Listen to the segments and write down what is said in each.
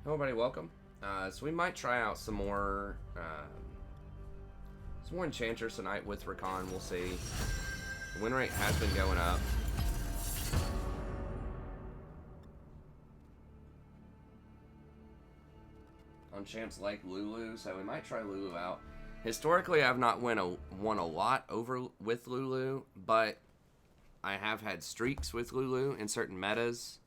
Hello, everybody. Welcome. So we might try out some more Enchanters tonight with Rakan. We'll see. The win rate has been going up. On champs like Lulu, so we might try Lulu out. Historically, I've not won a lot over with Lulu, but I have had streaks with Lulu in certain metas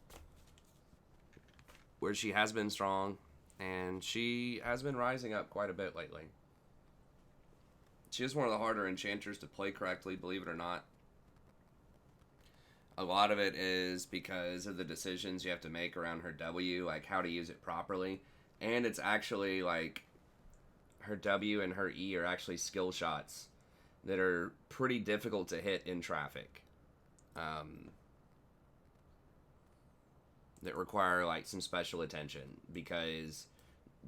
where she has been strong, and she has been rising up quite a bit lately. She is one of the harder enchanters to play correctly, believe it or not. A lot of it is because of the decisions you have to make around her W, like how to use it properly. And it's actually like her W and her E are actually skill shots that are pretty difficult to hit in traffic. That require like some special attention because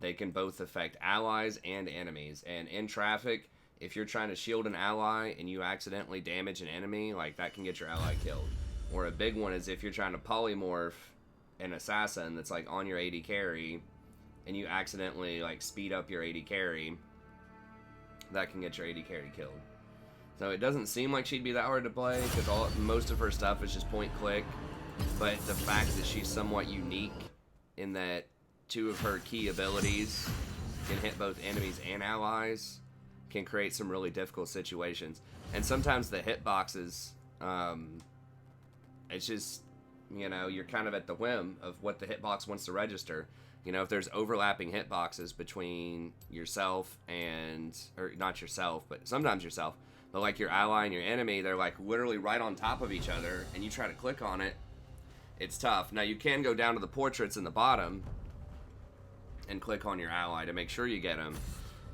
they can both affect allies and enemies. And in traffic, if you're trying to shield an ally and you accidentally damage an enemy, like that can get your ally killed. Or a big one is if you're trying to polymorph an assassin that's like on your AD carry and you accidentally like speed up your AD carry, that can get your AD carry killed. So it doesn't seem like she'd be that hard to play because most of her stuff is just point click. But the fact that she's somewhat unique in that two of her key abilities can hit both enemies and allies can create some really difficult situations. And sometimes the hitboxes, it's just, you're kind of at the whim of what the hitbox wants to register. If there's overlapping hitboxes between yourself or not yourself, but sometimes yourself, but like your ally and your enemy, they're like literally right on top of each other, and you try to click on it, it's tough. Now, you can go down to the portraits in the bottom and click on your ally to make sure you get them,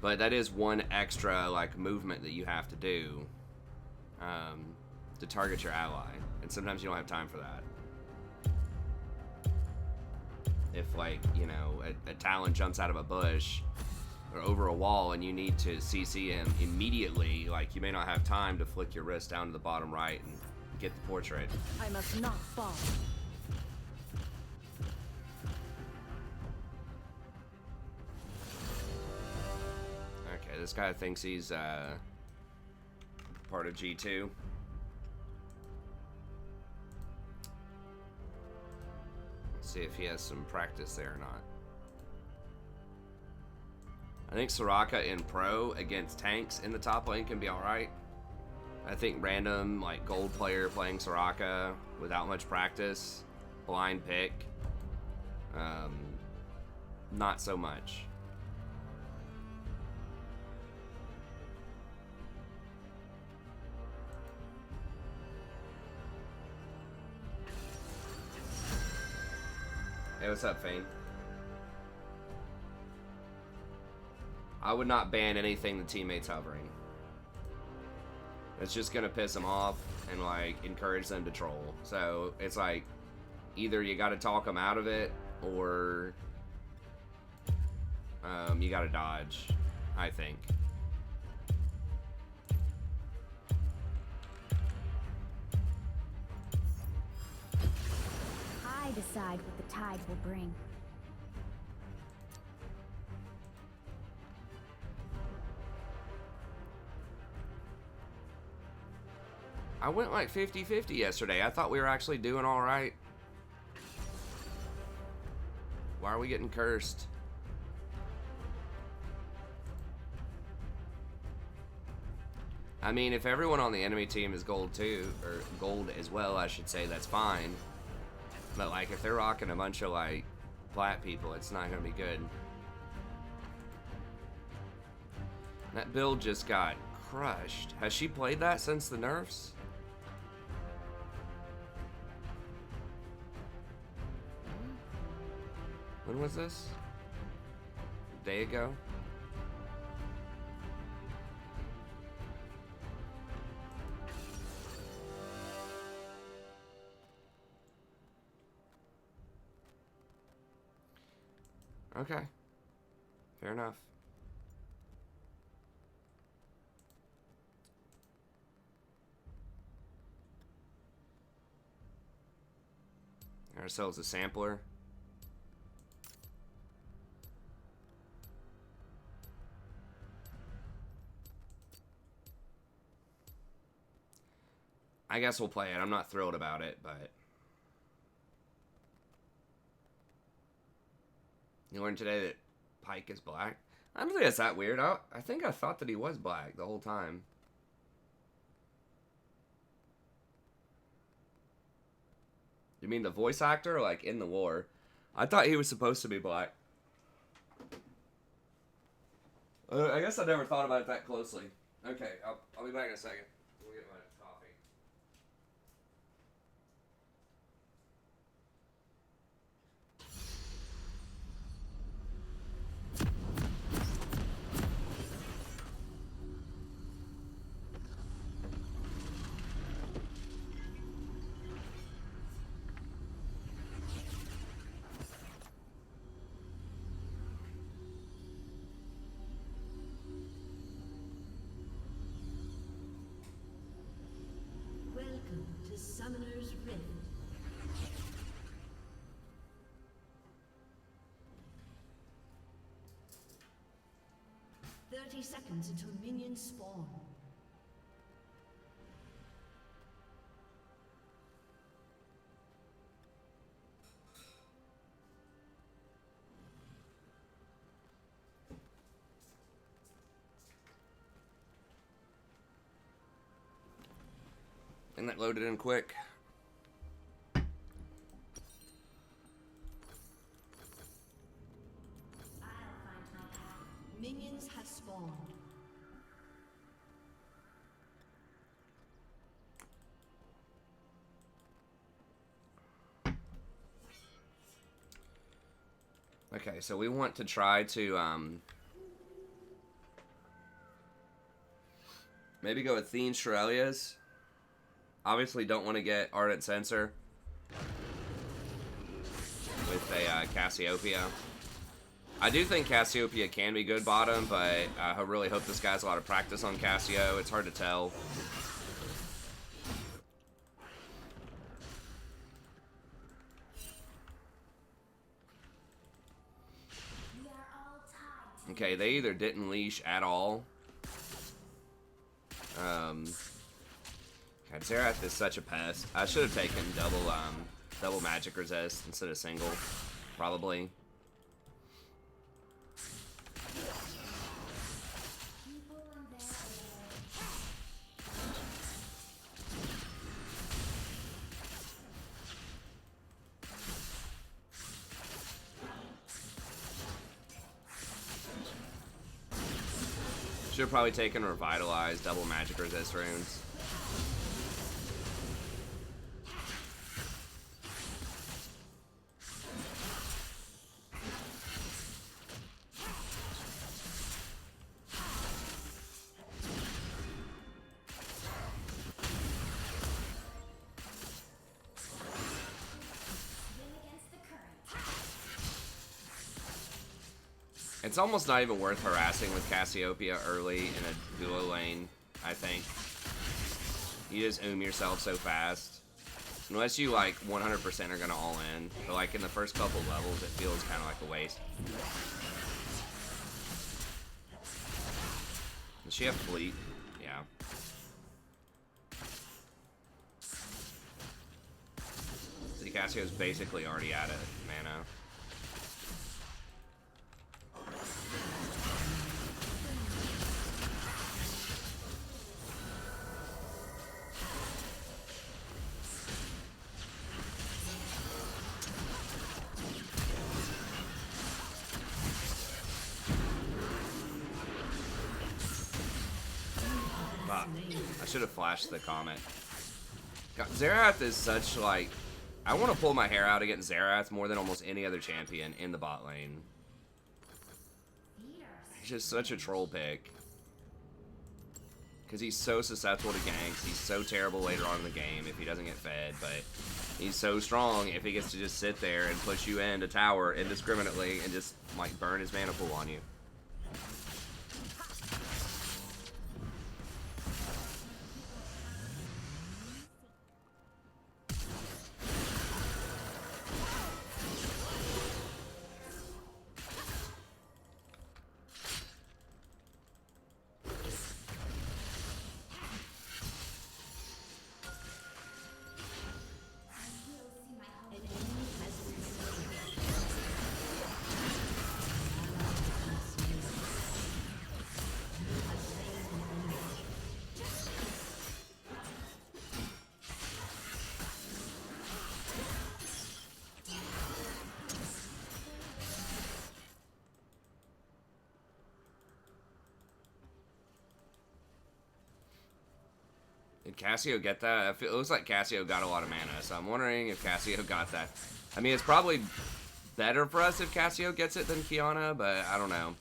but that is one extra like movement that you have to do to target your ally, and sometimes you don't have time for that. If like a Talon jumps out of a bush or over a wall and you need to CC him immediately, like you may not have time to flick your wrist down to the bottom right and get the portrait. I must not fall. Okay, this guy thinks he's part of G2. Let's see if he has some practice there or not. I think Soraka in pro against tanks in the top lane can be alright. I think random like gold player playing Soraka without much practice, blind pick, not so much. Hey, what's up, Fane? I would not ban anything the teammate's hovering. It's just gonna piss them off and like encourage them to troll. So it's like either you gotta talk them out of it or you gotta dodge, I think. I decide what the tide will bring. I went like 50-50 yesterday. I thought we were actually doing alright. Why are we getting cursed? I mean, if everyone on the enemy team is gold too, or gold as well, I should say, that's fine. But like, if they're rocking a bunch of like plat people, it's not gonna be good. That build just got crushed. Has she played that since the nerfs? When was this? A day ago? Okay. Fair enough. Ourselves a sampler. I guess we'll play it. I'm not thrilled about it, but... You learned today that Pike is black? I don't think that's that weird. I think I thought that he was black the whole time. You mean the voice actor, like, in the war? I thought he was supposed to be black. I guess I never thought about it that closely. Okay, I'll be back in a second. We'll get my coffee. Welcome to Summoner's Rift. "30 seconds until minions spawn." And that loaded in quick. Minions have spawned. Okay, so we want to try to, maybe go with Thene Shirelia's. Obviously don't want to get Ardent Censor with a Cassiopeia. I do think Cassiopeia can be good bottom, but I really hope this guy has a lot of practice on Cassio. It's hard to tell. Okay, they either didn't leash at all. God, Xerath is such a pest. I should have taken double magic resist instead of single, probably. Should have probably taken Revitalize, double magic resist runes. It's almost not even worth harassing with Cassiopeia early in a duo lane, I think. You just yourself so fast. Unless you, like, 100% are gonna all in. But, like, in the first couple levels, it feels kind of like a waste. Does she have fleet? Yeah. See, Cassio's basically already out of mana. I should have flashed the comment. God, Xerath is such, like... I want to pull my hair out against Xerath more than almost any other champion in the bot lane. He's just such a troll pick. Because he's so susceptible to ganks. He's so terrible later on in the game if he doesn't get fed. But he's so strong if he gets to just sit there and push you into tower indiscriminately and just, like, burn his mana pool on you. Did Cassio get that? It looks like Cassio got a lot of mana, so I'm wondering if Cassio got that. I mean, it's probably better for us if Cassio gets it than Kiana, but I don't know.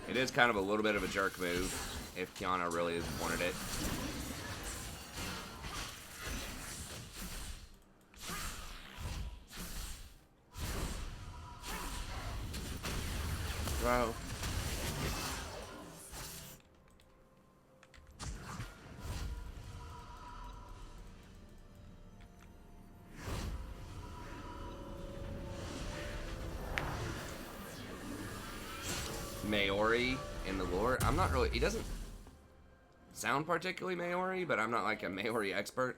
It is kind of a little bit of a jerk move if Kiana really wanted it. Bro. Maori in the lore. I'm not really... He doesn't sound particularly Maori, but I'm not like a Maori expert.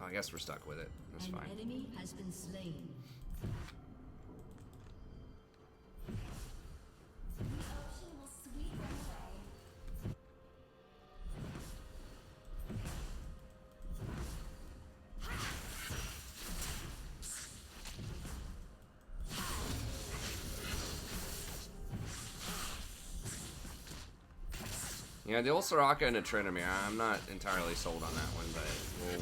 I guess we're stuck with it. That's fine. An enemy has been slain. Yeah, the old Soraka and a Trinamere. I'm not entirely sold on that one, but we'll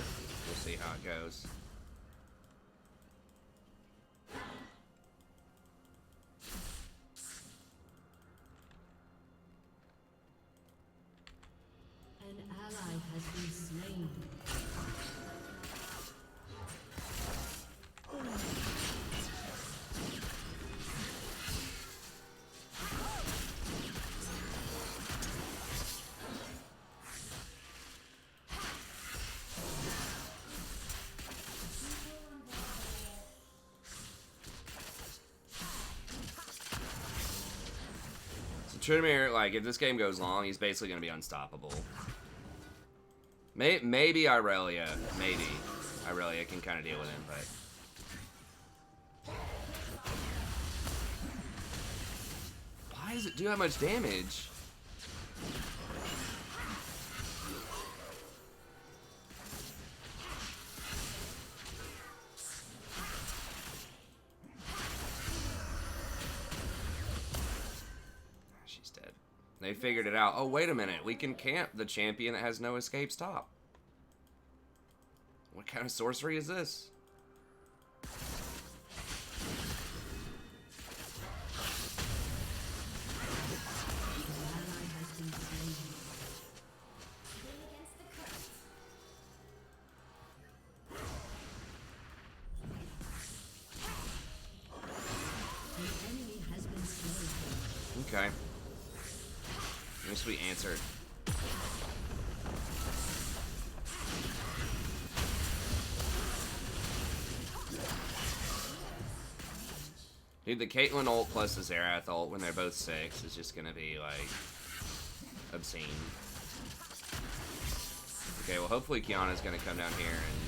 see how it goes. An ally has been slain. Trinamere, like, if this game goes long, he's basically going to be unstoppable. Maybe Irelia. Maybe. Irelia can kind of deal with him, but... Why does it do that much damage? They figured it out. Oh, wait a minute. We can camp the champion that has no escape stop. What kind of sorcery is this? Okay. Sweet answer. Dude, the Caitlyn ult plus the Xerath ult when they're both 6 is just gonna be, like, obscene. Okay, well, hopefully Kiana's gonna come down here and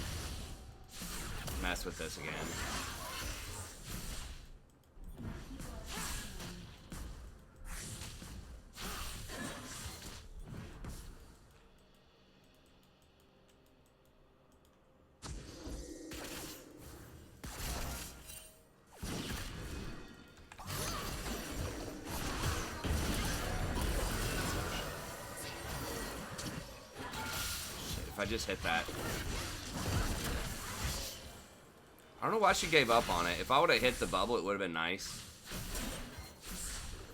mess with this again. If I just hit that. I don't know why she gave up on it. If I would have hit the bubble, it would have been nice.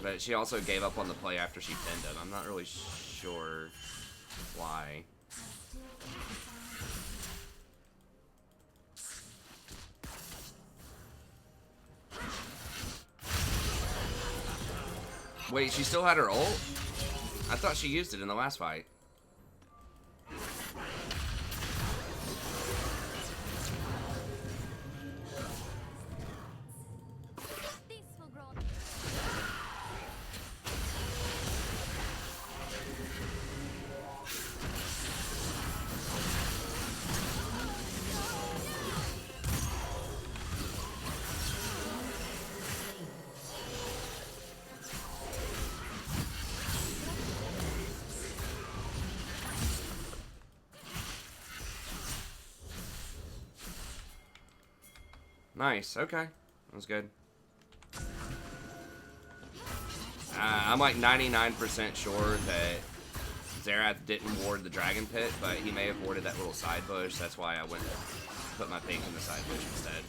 But she also gave up on the play after she pinned him. I'm not really sure why. Wait, she still had her ult? I thought she used it in the last fight. Nice, okay. That was good. I'm like 99% sure that Xerath didn't ward the Dragon Pit, but he may have warded that little side bush. That's why I went and put my pink in the side bush instead.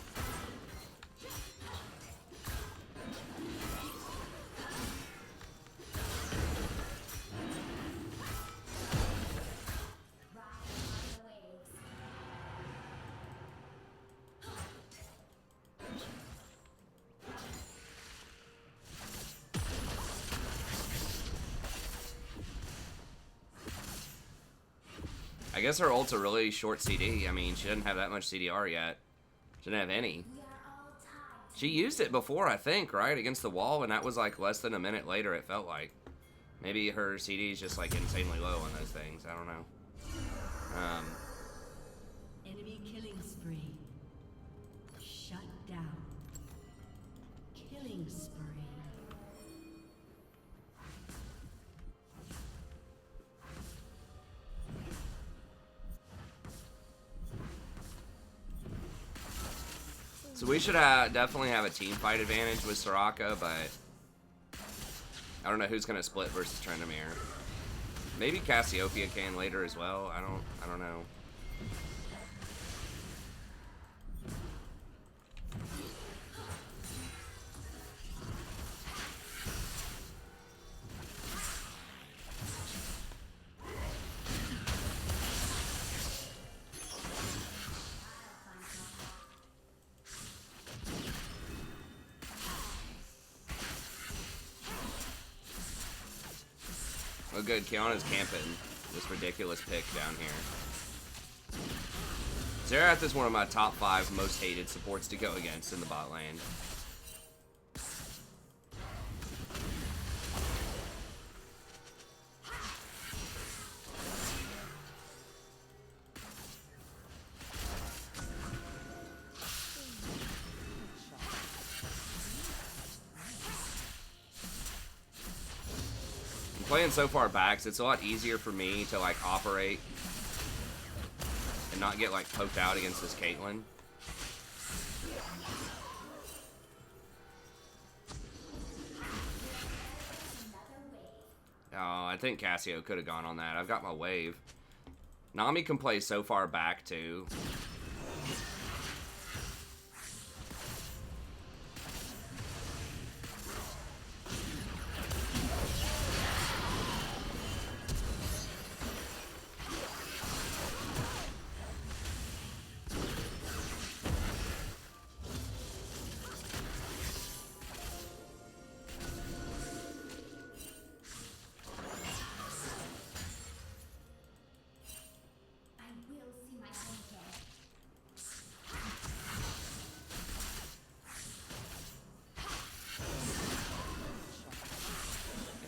I guess her ult's a really short CD. I mean, she doesn't have that much CDR yet. She didn't have any. She used it before, I think, right? Against the wall, and that was like less than a minute later, it felt like. Maybe her CD is just like insanely low on those things. I don't know. Enemy killing spree. Shut down. Killing spree. So we should definitely have a team fight advantage with Soraka, but I don't know who's gonna split versus Trendamere. Maybe Cassiopeia can later as well. I don't know. Oh good, Kiana's camping this ridiculous pick down here. Xerath is one of my top 5 most hated supports to go against in the bot lane. Playing so far back, so it's a lot easier for me to like operate and not get like poked out against this Caitlyn. Oh, I think Cassio could have gone on that. I've got my wave. Nami can play so far back too.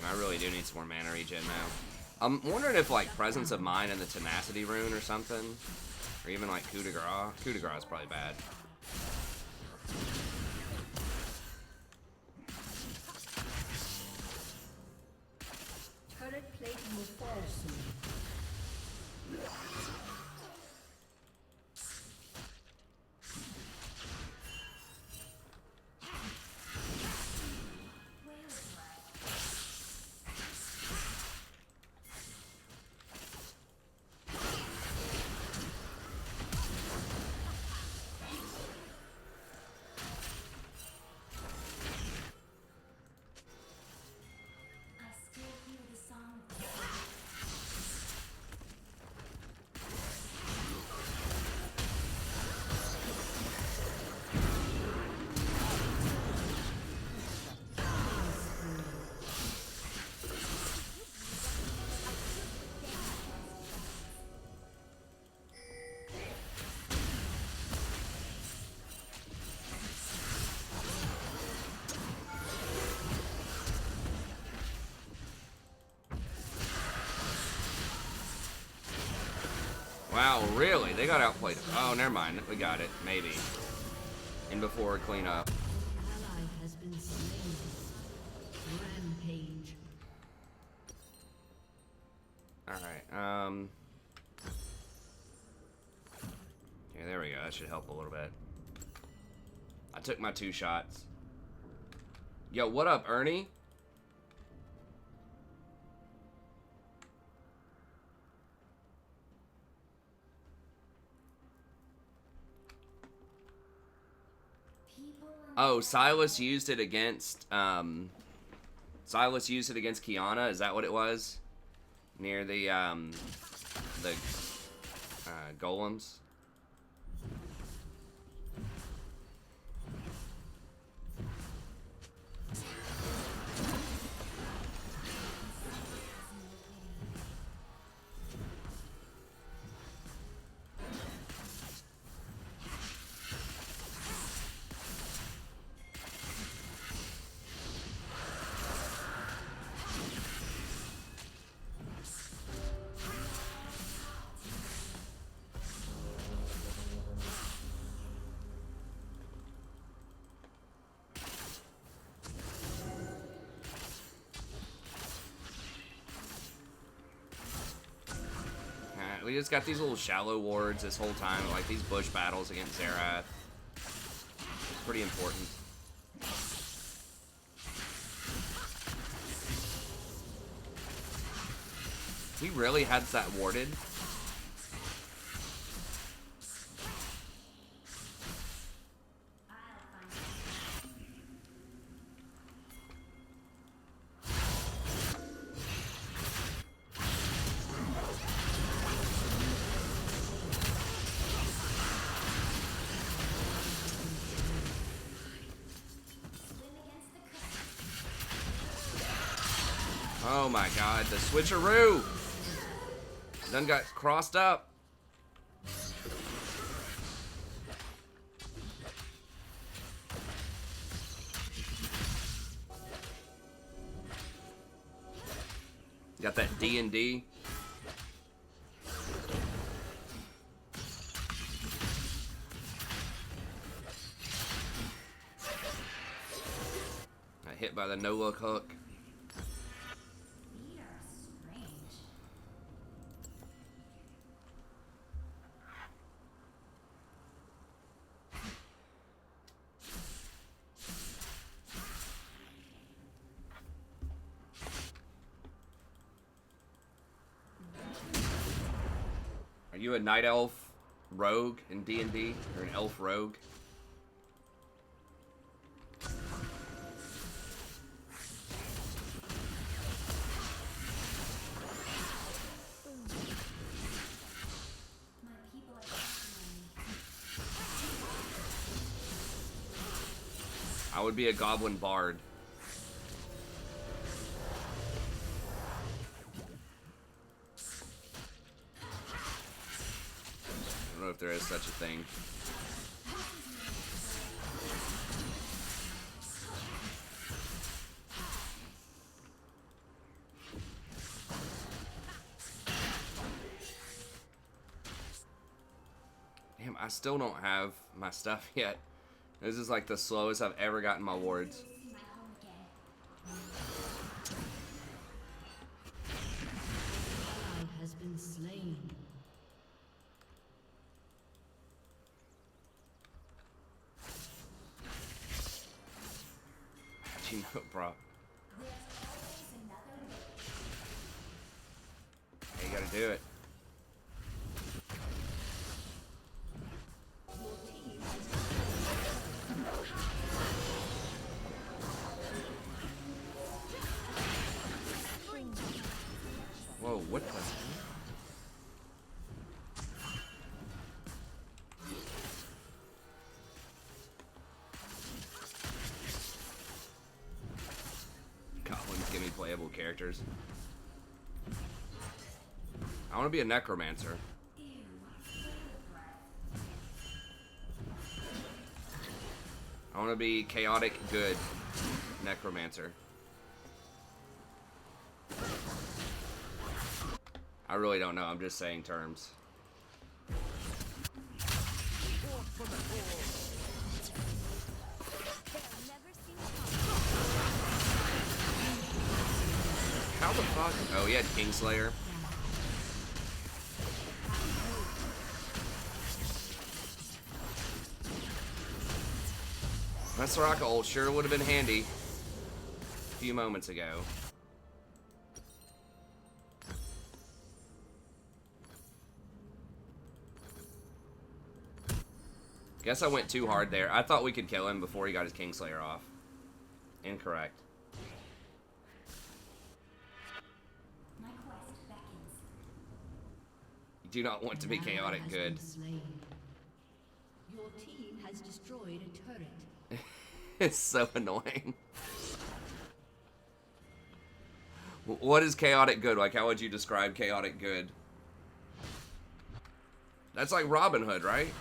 I really do need some more mana regen now. I'm wondering if like Presence of Mind and the Tenacity rune or something, or even like Coup de Grace. Coup de Grace is probably bad. Turret plating will fall soon. Wow, really? They got outplayed. Oh, never mind. We got it. Maybe. And before clean up. Ally has been slain. Rampage. Alright, okay, there we go. That should help a little bit. I took my 2 shots. Yo, what up, Ernie? Oh, Silas used it against Kiana. Is that what it was? Near the golems. We just got these little shallow wards this whole time, like these bush battles against Xerath. It's pretty important. He really had that warded. Oh my god, the switcheroo! Done got crossed up. Got that D&D. Got hit by the no-look hook. Are you a night elf rogue in D&D? Or an elf rogue? I would be a goblin bard. I don't know if there is such a thing. Damn, I still don't have my stuff yet. This is like the slowest I've ever gotten my wards. Ally has been slain. How'd you know, bro? Hey, you gotta do it. Whoa, what the? Goblins give me playable characters. I want to be a necromancer. I want to be chaotic good necromancer. I really don't know. I'm just saying terms. How the fuck? Oh, he had Kingslayer. That Soraka ult sure would have been handy a few moments ago. Guess I went too hard there. I thought we could kill him before he got his Kingslayer off. Incorrect. My quest beckons. You do not want to be chaotic good. Your team has destroyed a turret. It's so annoying. What is chaotic good? Like, how would you describe chaotic good? That's like Robin Hood, right?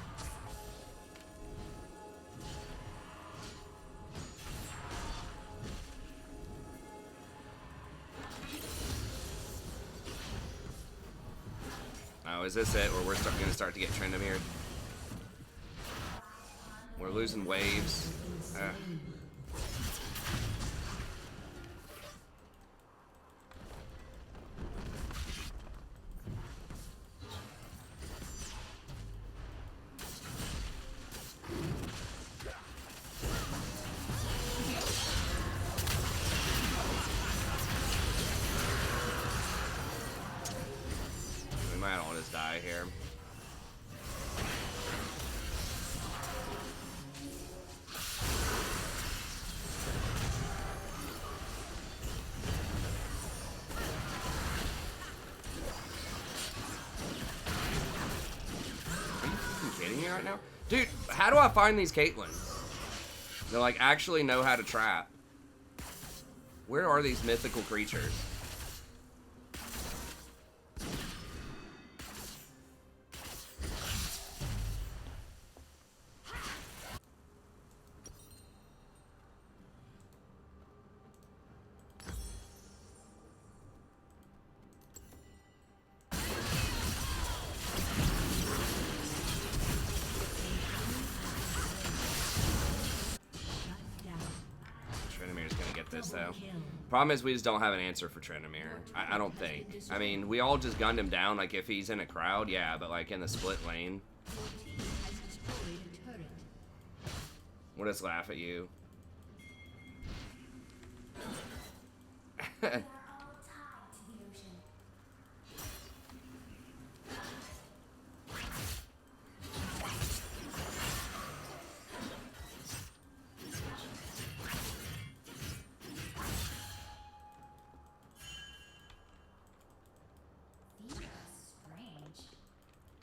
Oh, is this it? Or we're going to start to get Trendemir'd? We're losing waves. We might all just die here. Right now, dude, how do I find these Caitlyn's? They like actually know how to trap. Where are these mythical creatures? Though. Problem is we just don't have an answer for Tryndamere. I don't think. I mean, we all just gunned him down, like if he's in a crowd, yeah, but like in the split lane. We'll just laugh at you.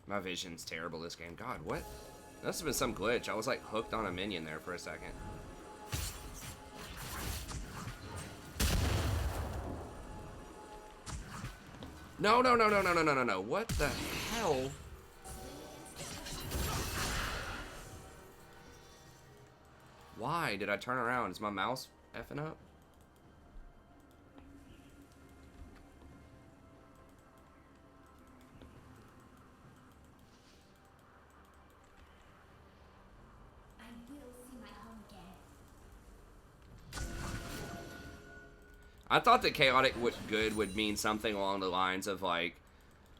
My vision's terrible this game. God, what? That must have been some glitch. I was like hooked on a minion there for a second. No, no, no, no, no, no, no, no, no. What the hell? Why did I turn around? Is my mouse effing up? I thought that chaotic good would mean something along the lines of like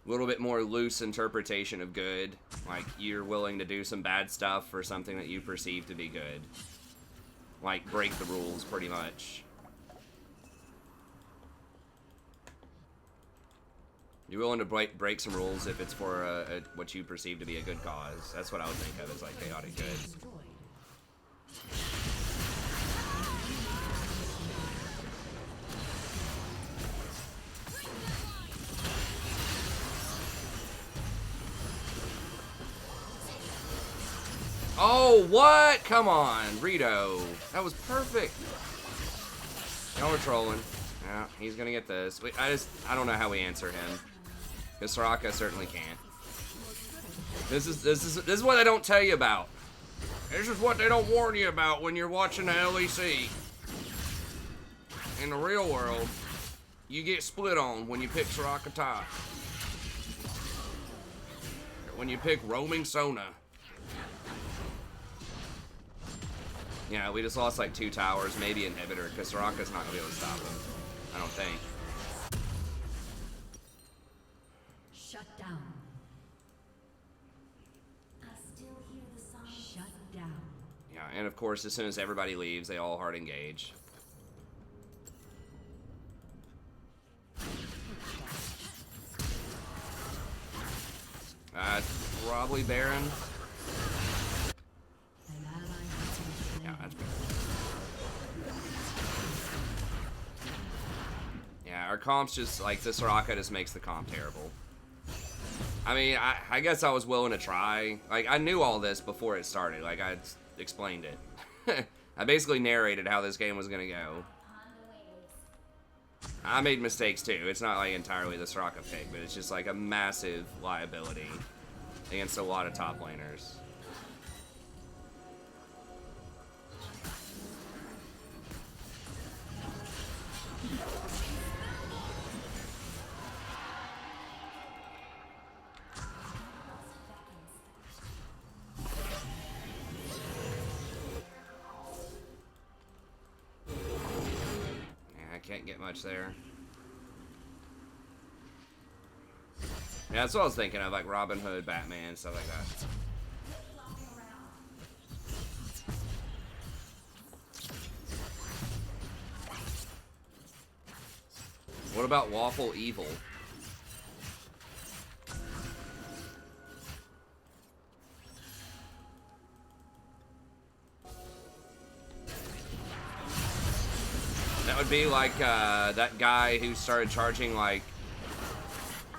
a little bit more loose interpretation of good. Like you're willing to do some bad stuff for something that you perceive to be good. Like break the rules pretty much. You're willing to break some rules if it's for what you perceive to be a good cause. That's what I would think of as like chaotic good. Oh, what? Come on, Rito. That was perfect. Y'all are trolling. Yeah, he's gonna get this. I don't know how we answer him. Because Soraka certainly can't. This is what they don't tell you about. This is what they don't warn you about when you're watching the LEC. In the real world, you get split on when you pick Soraka top. When you pick roaming Sona. Yeah, we just lost like 2 towers, maybe inhibitor, because Soraka's not gonna be able to stop him. I don't think. Shut down. I still hear the sound. Shut down. Yeah, and of course, as soon as everybody leaves, they all hard engage. Probably Baron. Yeah, that's good. Yeah, our comps just, like, this Soraka just makes the comp terrible. I mean, I guess I was willing to try. Like, I knew all this before it started. Like, I explained it. I basically narrated how this game was gonna go. I made mistakes too. It's not like entirely the Soraka pick, but it's just like a massive liability against a lot of top laners. Can't get much there. Yeah, that's what I was thinking of, like Robin Hood, Batman, stuff like that. What about Waffle Evil? That would be like that guy who started charging like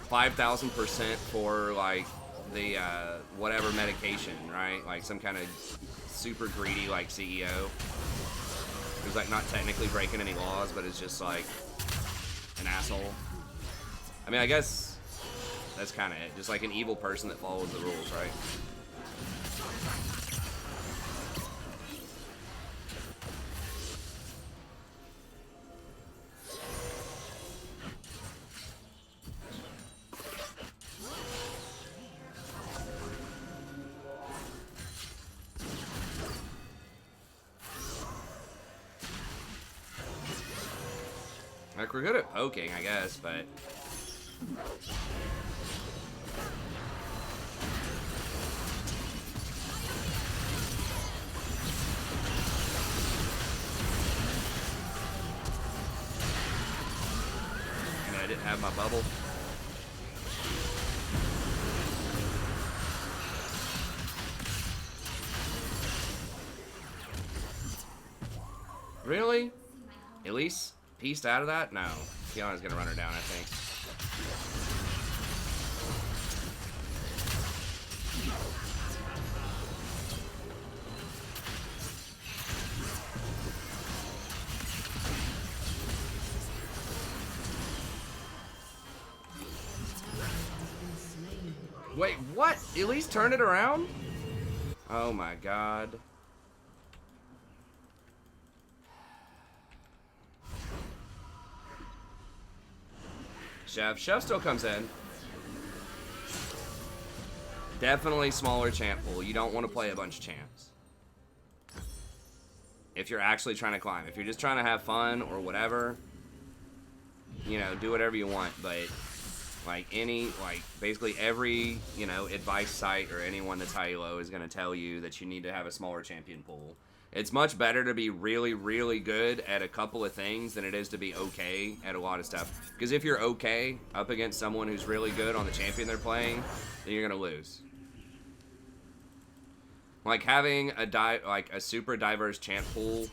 5,000% for like the whatever medication, right? Like some kind of super greedy like CEO who's like not technically breaking any laws, but is just like an asshole. I mean, I guess that's kind of it. Just like an evil person that follows the rules, right? Like, we're good at poking, I guess, but... And I didn't have my bubble. Really? Elise? Pieced out of that? No. Kiana's gonna run her down, I think. Wait, what? Elise turned it around? Oh my god. Chef still comes in. Definitely smaller champ pool. You don't want to play a bunch of champs. If you're actually trying to climb. If you're just trying to have fun or whatever, you know, do whatever you want. But, like, basically every, you know, advice site or anyone that's high low is going to tell you that you need to have a smaller champion pool. It's much better to be really, really good at a couple of things than it is to be okay at a lot of stuff. Because if you're okay up against someone who's really good on the champion they're playing, then you're gonna lose. Like having a super diverse champ pool,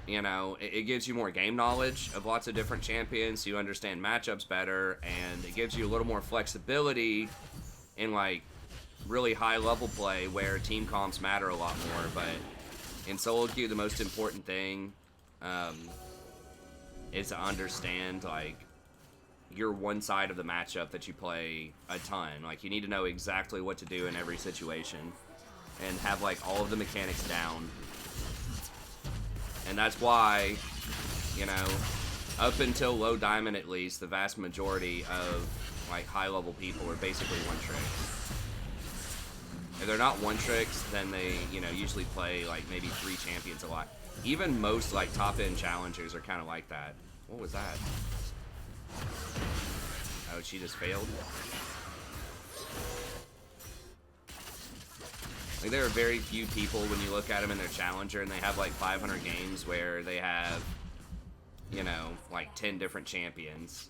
you know, it gives you more game knowledge of lots of different champions, so you understand matchups better, and it gives you a little more flexibility in like really high level play where team comps matter a lot more, but in solo queue, the most important thing is to understand, like, your one side of the matchup that you play a ton. Like, you need to know exactly what to do in every situation and have, like, all of the mechanics down. And that's why, you know, up until low diamond at least, the vast majority of, like, high-level people are basically one-trick. If they're not one-tricks, then they, you know, usually play, like, maybe 3 champions a lot. Even most, like, top-end challengers are kind of like that. What was that? Oh, she just failed? Like, there are very few people when you look at them in their challenger and they have like 500 games where they have, you know, like 10 different champions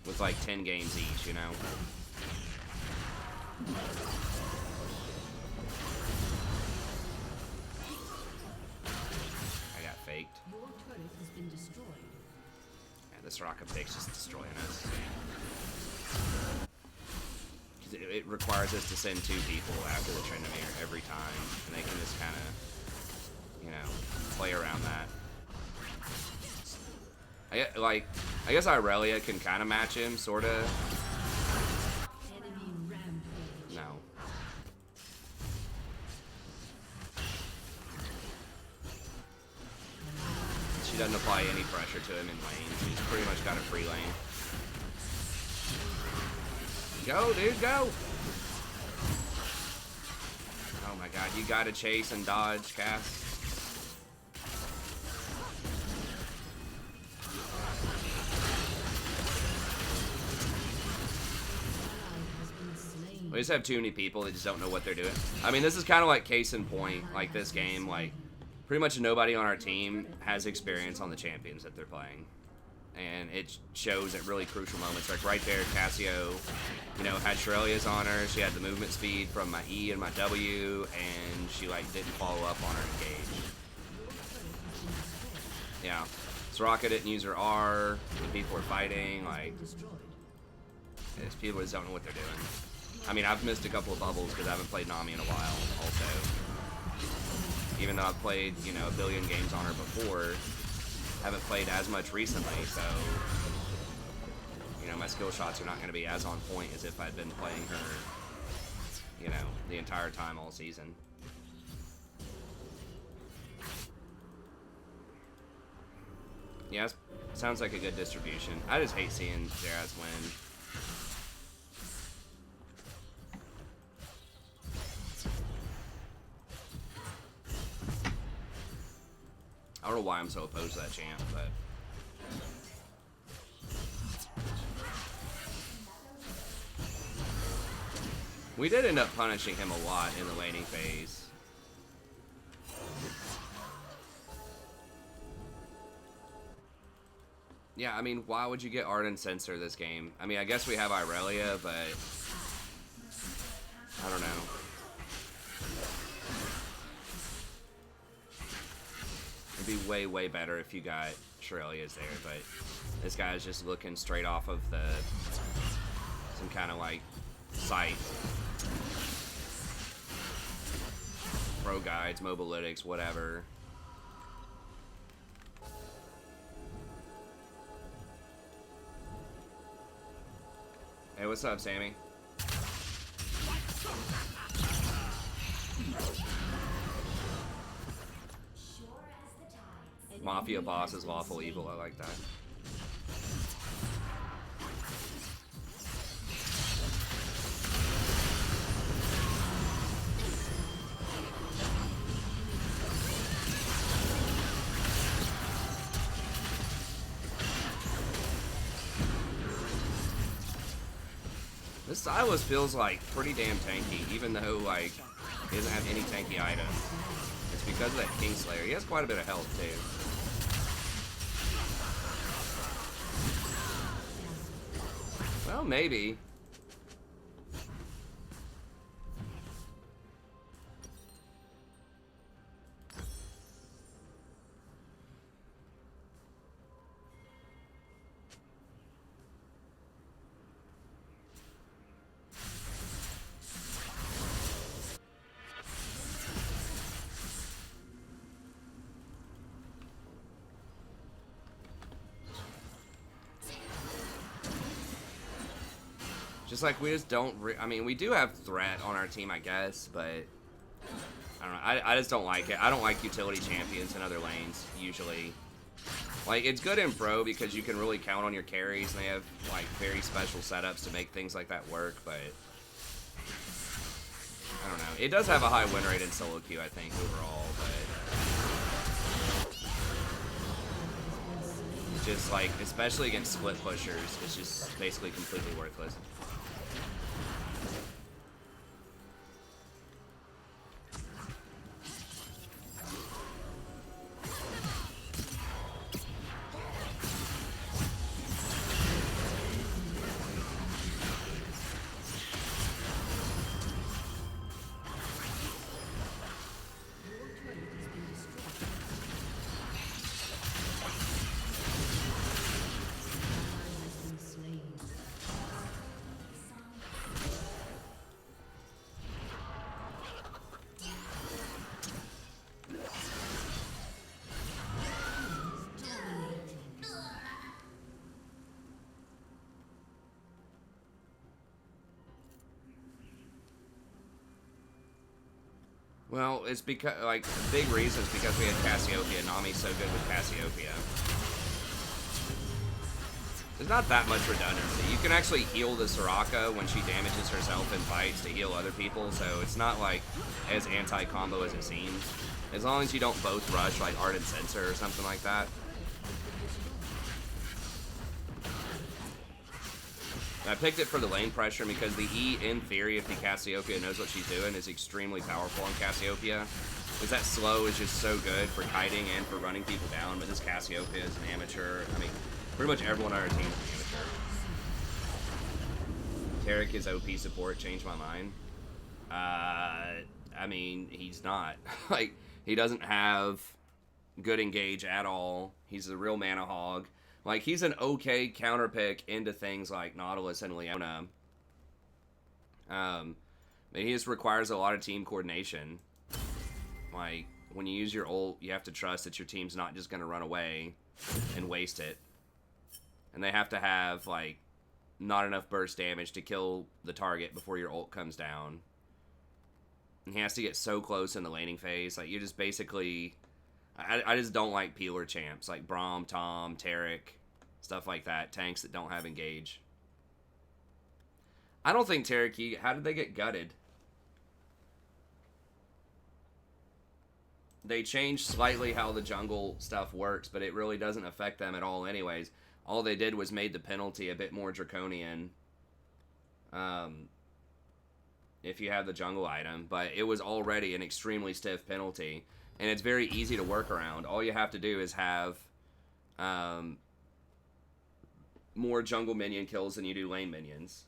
with like 10 games each, you know? I got faked. Your turret has been destroyed. Yeah, this Rakan pick's just destroying us. It requires us to send 2 people after the Tryndamere every time, and they can just kind of, you know, play around that. I guess Irelia can kind of match him, sort of. Enemy rampage. No. She doesn't apply any pressure to him in lane. He's pretty much got a free lane. Go, dude, go! Oh my god, you gotta chase and dodge, Cass. We just have too many people that just don't know what they're doing. I mean, this is kind of like case in point, like this game, like, pretty much nobody on our team has experience on the champions that they're playing. And it shows at really crucial moments. Like right there, Cassio, you know, had Shirelia's on her. She had the movement speed from my E and my W, and she, like, didn't follow up on her engage. Yeah. Soraka didn't use her R. The people were fighting. Like, it's people just don't know what they're doing. I mean, I've missed a couple of bubbles because I haven't played Nami in a while, also. Even though I've played, you know, a billion games on her before, haven't played as much recently, so, you know, my skill shots are not going to be as on point as if I'd been playing her, you know, the entire time all season. Yeah, sounds like a good distribution. I just hate seeing Jazz win. I don't know why I'm so opposed to that champ, but... we did end up punishing him a lot in the laning phase. Yeah, I mean, why would you get Arden Censor this game? I mean, I guess we have Irelia, but... I don't know. It'd be way, way better if you got Shirelia's there, but this guy's just looking straight off of the... some kind of, like, site. Pro guides, mobilytics, whatever. Hey, what's up, Sammy? Mafia boss is lawful evil, I like that. This Silas feels like pretty damn tanky, even though, like, he doesn't have any tanky items. It's because of that Kingslayer. He has quite a bit of health, too. Well, maybe. Just like we just don't. I mean, we do have threat on our team, I guess, but I don't know. I just don't like it. I don't like utility champions in other lanes usually. Like, it's good in pro because you can really count on your carries, and they have like very special setups to make things like that work. But I don't know. It does have a high win rate in solo queue, I think, overall. But just like, especially against split pushers, it's just basically completely worthless. Well, it's because, like, the big reason is because we had Cassiopeia. Nami's so good with Cassiopeia. There's not that much redundancy. You can actually heal the Soraka when she damages herself in fights to heal other people, so it's not, like, as anti-combo as it seems. As long as you don't both rush, like Ardent Censor or something like that. I picked it for the lane pressure because the E, in theory, if the Cassiopeia knows what she's doing, is extremely powerful on Cassiopeia. Because that slow is just so good for kiting and for running people down, but this Cassiopeia is an amateur. I mean, pretty much everyone on our team is an amateur. Tarek is OP support, changed my mind. I mean, he's not. Like, he doesn't have good engage at all. He's a real mana hog. Like, he's an okay counter pick into things like Nautilus and Leona. But he just requires a lot of team coordination. Like, when you use your ult, you have to trust that your team's not just going to run away and waste it. And they have to have, like, not enough burst damage to kill the target before your ult comes down. And he has to get so close in the laning phase. Like, you just basically... I just don't like peeler champs, like Braum, Tom, Tarek, stuff like that. Tanks that don't have engage. I don't think Tarek... How did they get gutted? They changed slightly how the jungle stuff works, but it really doesn't affect them at all anyways. All they did was made the penalty a bit more draconian. If you have the jungle item, but it was already an extremely stiff penalty. And it's very easy to work around. All you have to do is have more jungle minion kills than you do lane minions.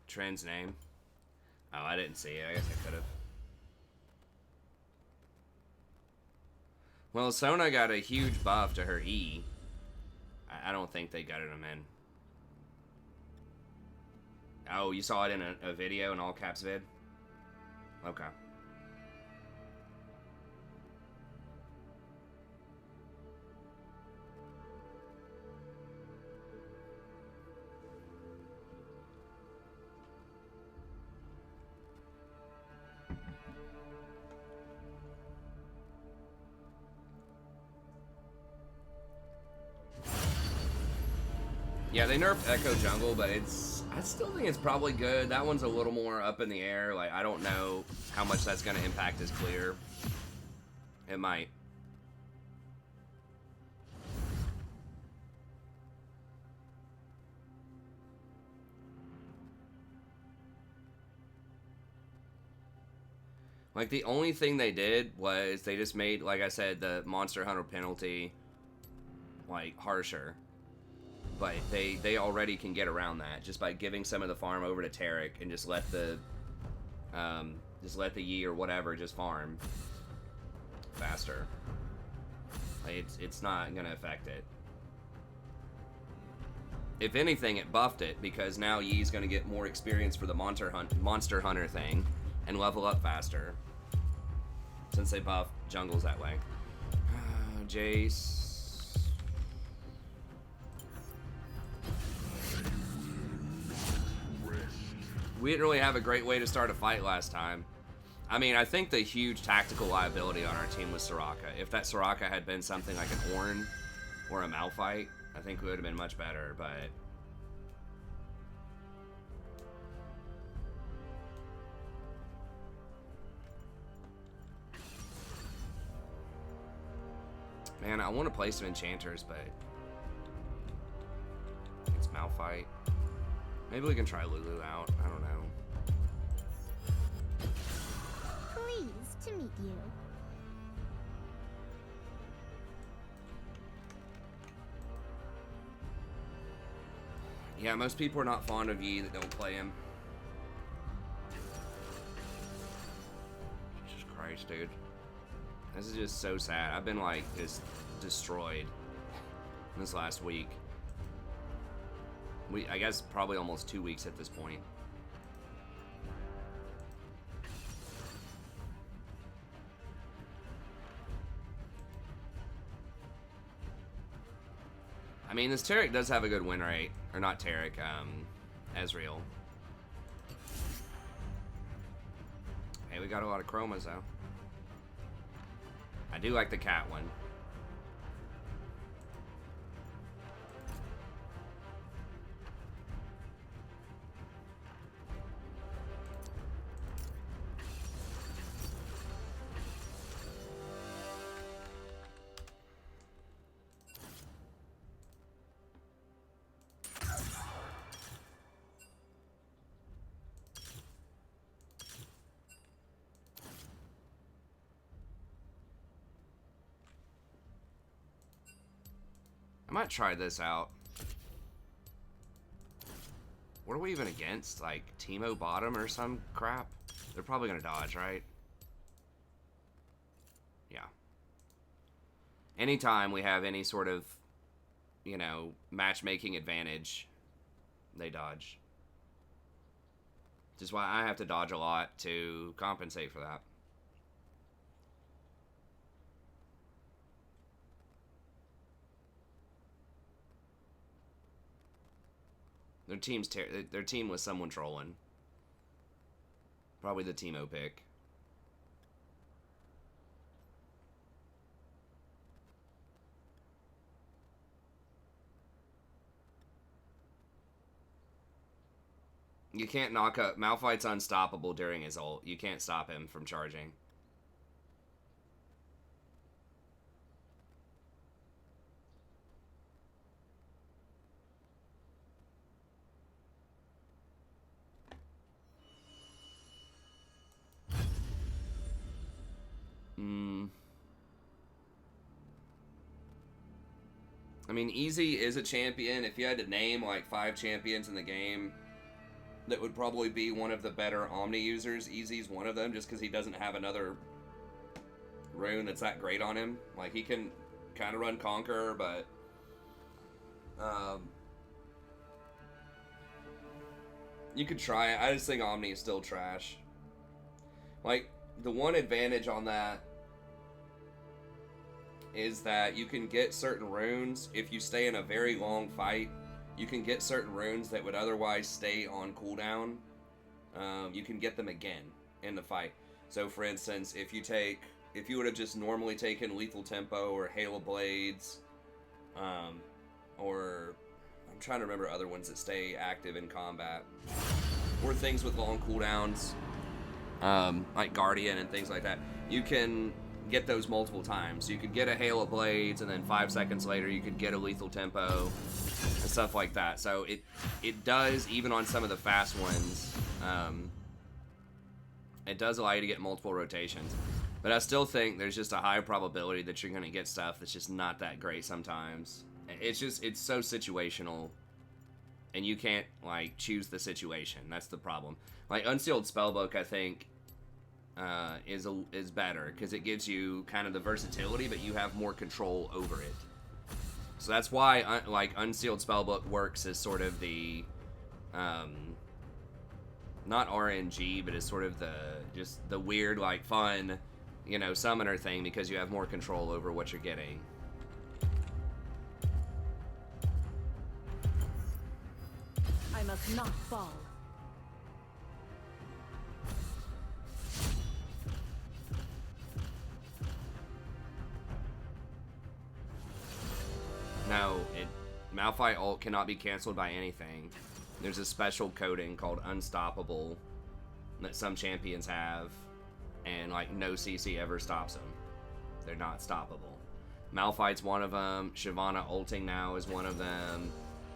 Trend's name? Oh, I didn't see it. I guess I could have. Well, Sona got a huge buff to her E. I don't think they gutted him in. Oh, you saw it in a video, an all caps vid? Okay. Yeah, they nerfed Echo Jungle, but I still think it's probably good. That one's a little more up in the air. Like, I don't know how much that's going to impact his clear. It might. Like, the only thing they did was they just made, like I said, the Monster Hunter penalty, like, harsher. But they already can get around that just by giving some of the farm over to Tarek and just let the Yi or whatever just farm faster. Like, it's not gonna affect it. If anything, it buffed it because now Yi's gonna get more experience for the Monster Hunter thing and level up faster since they buff jungles that way. Jace. We didn't really have a great way to start a fight last time. I mean, I think the huge tactical liability on our team was Soraka. If that Soraka had been something like an Ornn or a Malphite, I think we would have been much better, but... Man, I want to play some Enchanters, but... It's Malphite. Maybe we can try Lulu out. I don't know. Pleased to meet you. Yeah, most people are not fond of Yi that don't play him. Jesus Christ, dude. This is just so sad. I've been, like, just destroyed this last week. I guess probably almost 2 weeks at this point. I mean, this Tarek does have a good win rate. Or not Tarek, Ezreal. Hey, we got a lot of chromas, though. I do like the cat one. I might try this out. What are we even against? Like, Teemo bottom or some crap? They're probably gonna dodge, right? Yeah. Anytime we have any sort of, you know, matchmaking advantage, they dodge. Which is why I have to dodge a lot to compensate for that. Their team was someone trolling. Probably the Teemo pick. You can't knock up... Malphite's unstoppable during his ult. You can't stop him from charging. I mean, Easy is a champion. If you had to name like 5 champions in the game that would probably be one of the better Omni users, Easy's one of them, just because he doesn't have another rune that's that great on him. Like, he can kind of run Conqueror, but you could try it. I just think Omni is still trash. Like, the one advantage on that is that you can get certain runes if you stay in a very long fight. You can get certain runes that would otherwise stay on cooldown. You can get them again in the fight. So, for instance, if you would have just normally taken Lethal Tempo or Hail of Blades, or I'm trying to remember other ones that stay active in combat, or things with long cooldowns, like Guardian and things like that, you can get those multiple times. You could get a Hail of Blades, and then 5 seconds later you could get a Lethal Tempo and stuff like that. So it does, even on some of the fast ones, it does allow you to get multiple rotations. But I still think there's just a high probability that you're going to get stuff that's just not that great sometimes. It's so situational, and you can't, like, choose the situation. That's the problem. Like, Unsealed Spellbook, I think, is better, because it gives you kind of the versatility, but you have more control over it. So that's why, like, Unsealed Spellbook works as sort of the, not RNG, but as sort of just the weird, like, fun, you know, summoner thing, because you have more control over what you're getting. I must not fall. No, Malphite ult cannot be canceled by anything. There's a special coding called Unstoppable that some champions have, and like no CC ever stops them. They're not stoppable. Malphite's one of them. Shyvana ulting now is one of them.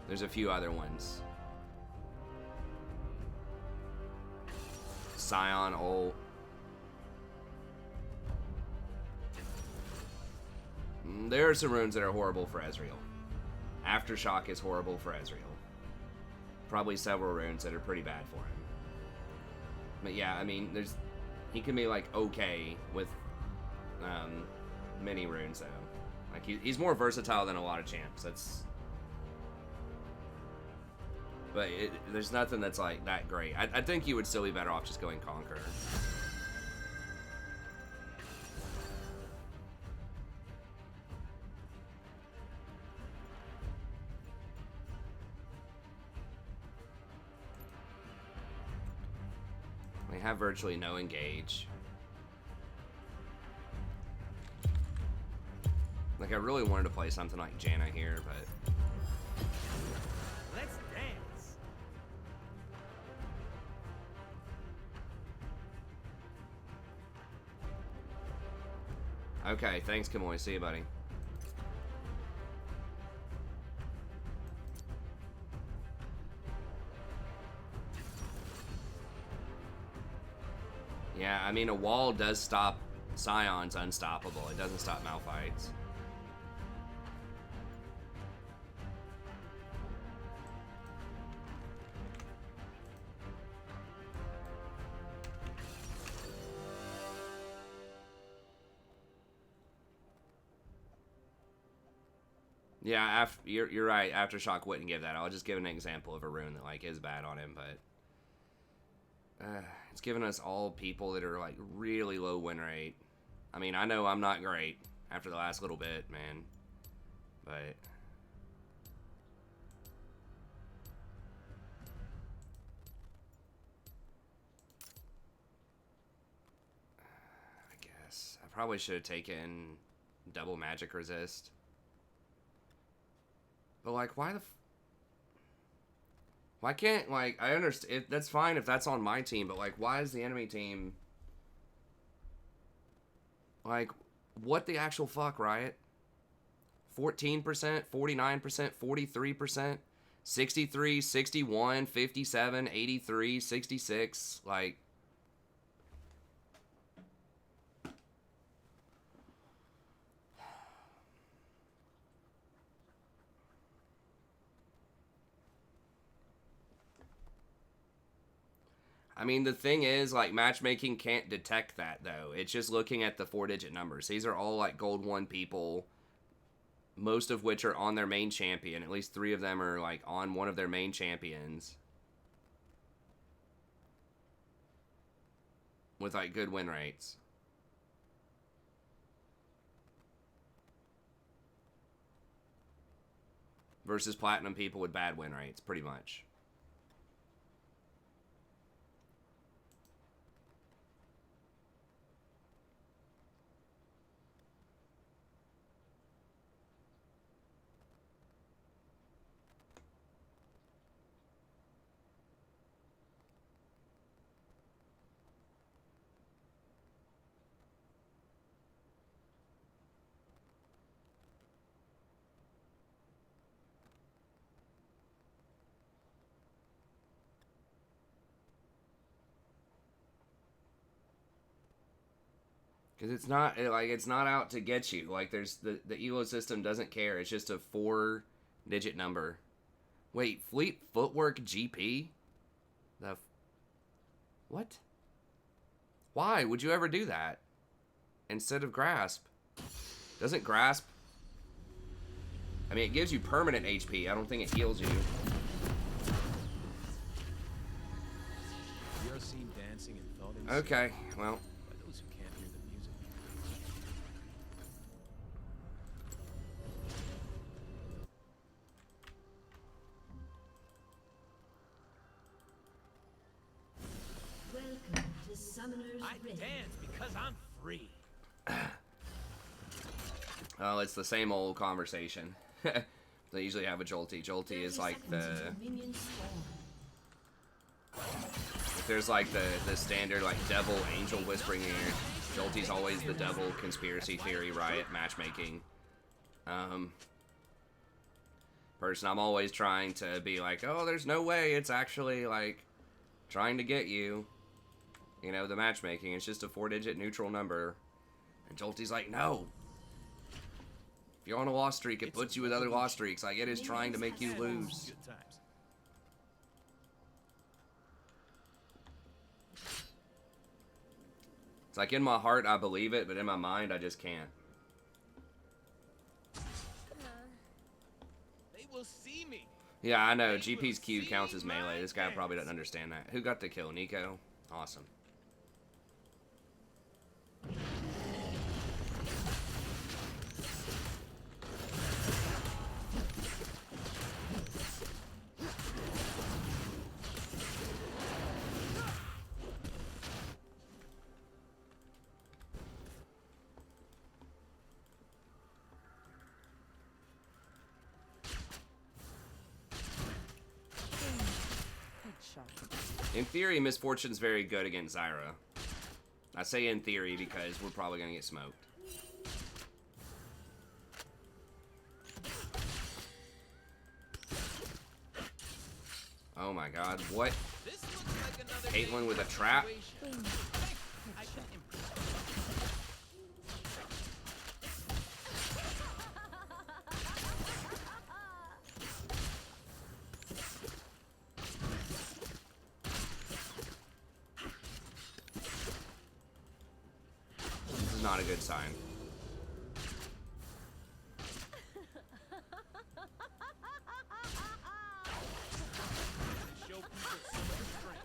There's a few other ones. Scion ult. There are some runes that are horrible for Ezreal. Aftershock is horrible for Ezreal. Probably several runes that are pretty bad for him. But yeah, I mean, he can be like okay with many runes though. Like he's more versatile than a lot of champs. But there's nothing that's like that great. I think you would still be better off just going Conqueror. have virtually no engage. Like, I really wanted to play something like Janna here, but... Let's dance. Okay, thanks, Kamoy. See you, buddy. Yeah, I mean, a wall does stop Scions unstoppable. It doesn't stop Malphites. Yeah, you're right. Aftershock wouldn't give that. I'll just give an example of a rune that like is bad on him, but it's giving us all people that are like really low win rate. I mean, I know I'm not great after the last little bit, man, but I guess I probably should have taken double magic resist. But, like, why can't, like, I understand, that's fine if that's on my team, but, like, why is the enemy team, like, what the actual fuck, Riot? 14%, 49%, 43%, 63, 61, 57, 83, 66, like... I mean, the thing is, like, matchmaking can't detect that, though. It's just looking at the 4-digit numbers. These are all, like, Gold 1 people, most of which are on their main champion. At least 3 of them are, like, on one of their main champions. With, like, good win rates. Versus Platinum people with bad win rates, pretty much. Because it's not, like, it's not out to get you. Like, there's, the elo system doesn't care. It's just a 4-digit number. Wait, Fleet Footwork GP? What? Why would you ever do that? Instead of Grasp? Doesn't Grasp... I mean, it gives you permanent HP. I don't think it heals you. You're seen dancing and thought in Okay, well... I dance because I'm free. Oh, it's the same old conversation. They usually have a Jolty. Jolty is like the... If there's like the standard like devil angel whispering in your ear, Jolty's always the devil conspiracy theory riot matchmaking person. I'm always trying to be like, oh, there's no way it's actually like trying to get you. You know, the matchmaking, it's just a 4-digit neutral number. And Jolty's like, no. If you're on a loss streak, it puts you with other loss streaks. Like, it is trying to make you lose. It's like, in my heart, I believe it, but in my mind, I just can't. They will see me. Yeah, I know. GP's Q counts as melee. This guy probably doesn't understand that. Who got the kill? Nico? Awesome. In theory, Misfortune's very good against Zyra. I say in theory because we're probably gonna get smoked. Oh my god, what? This looks like another Caitlyn game with a of trap? situation. I can improve. This is not a good sign. Show people something strange.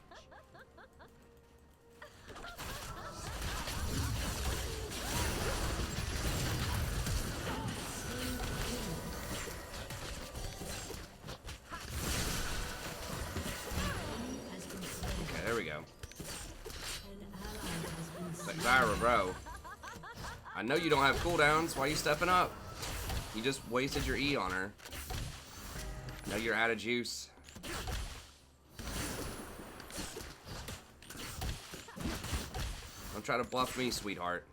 Okay, there we go. It's like, Zyra, bro. I know you don't have cooldowns. Why are you stepping up? You just wasted your E on her. I know you're out of juice. Don't try to bluff me, sweetheart.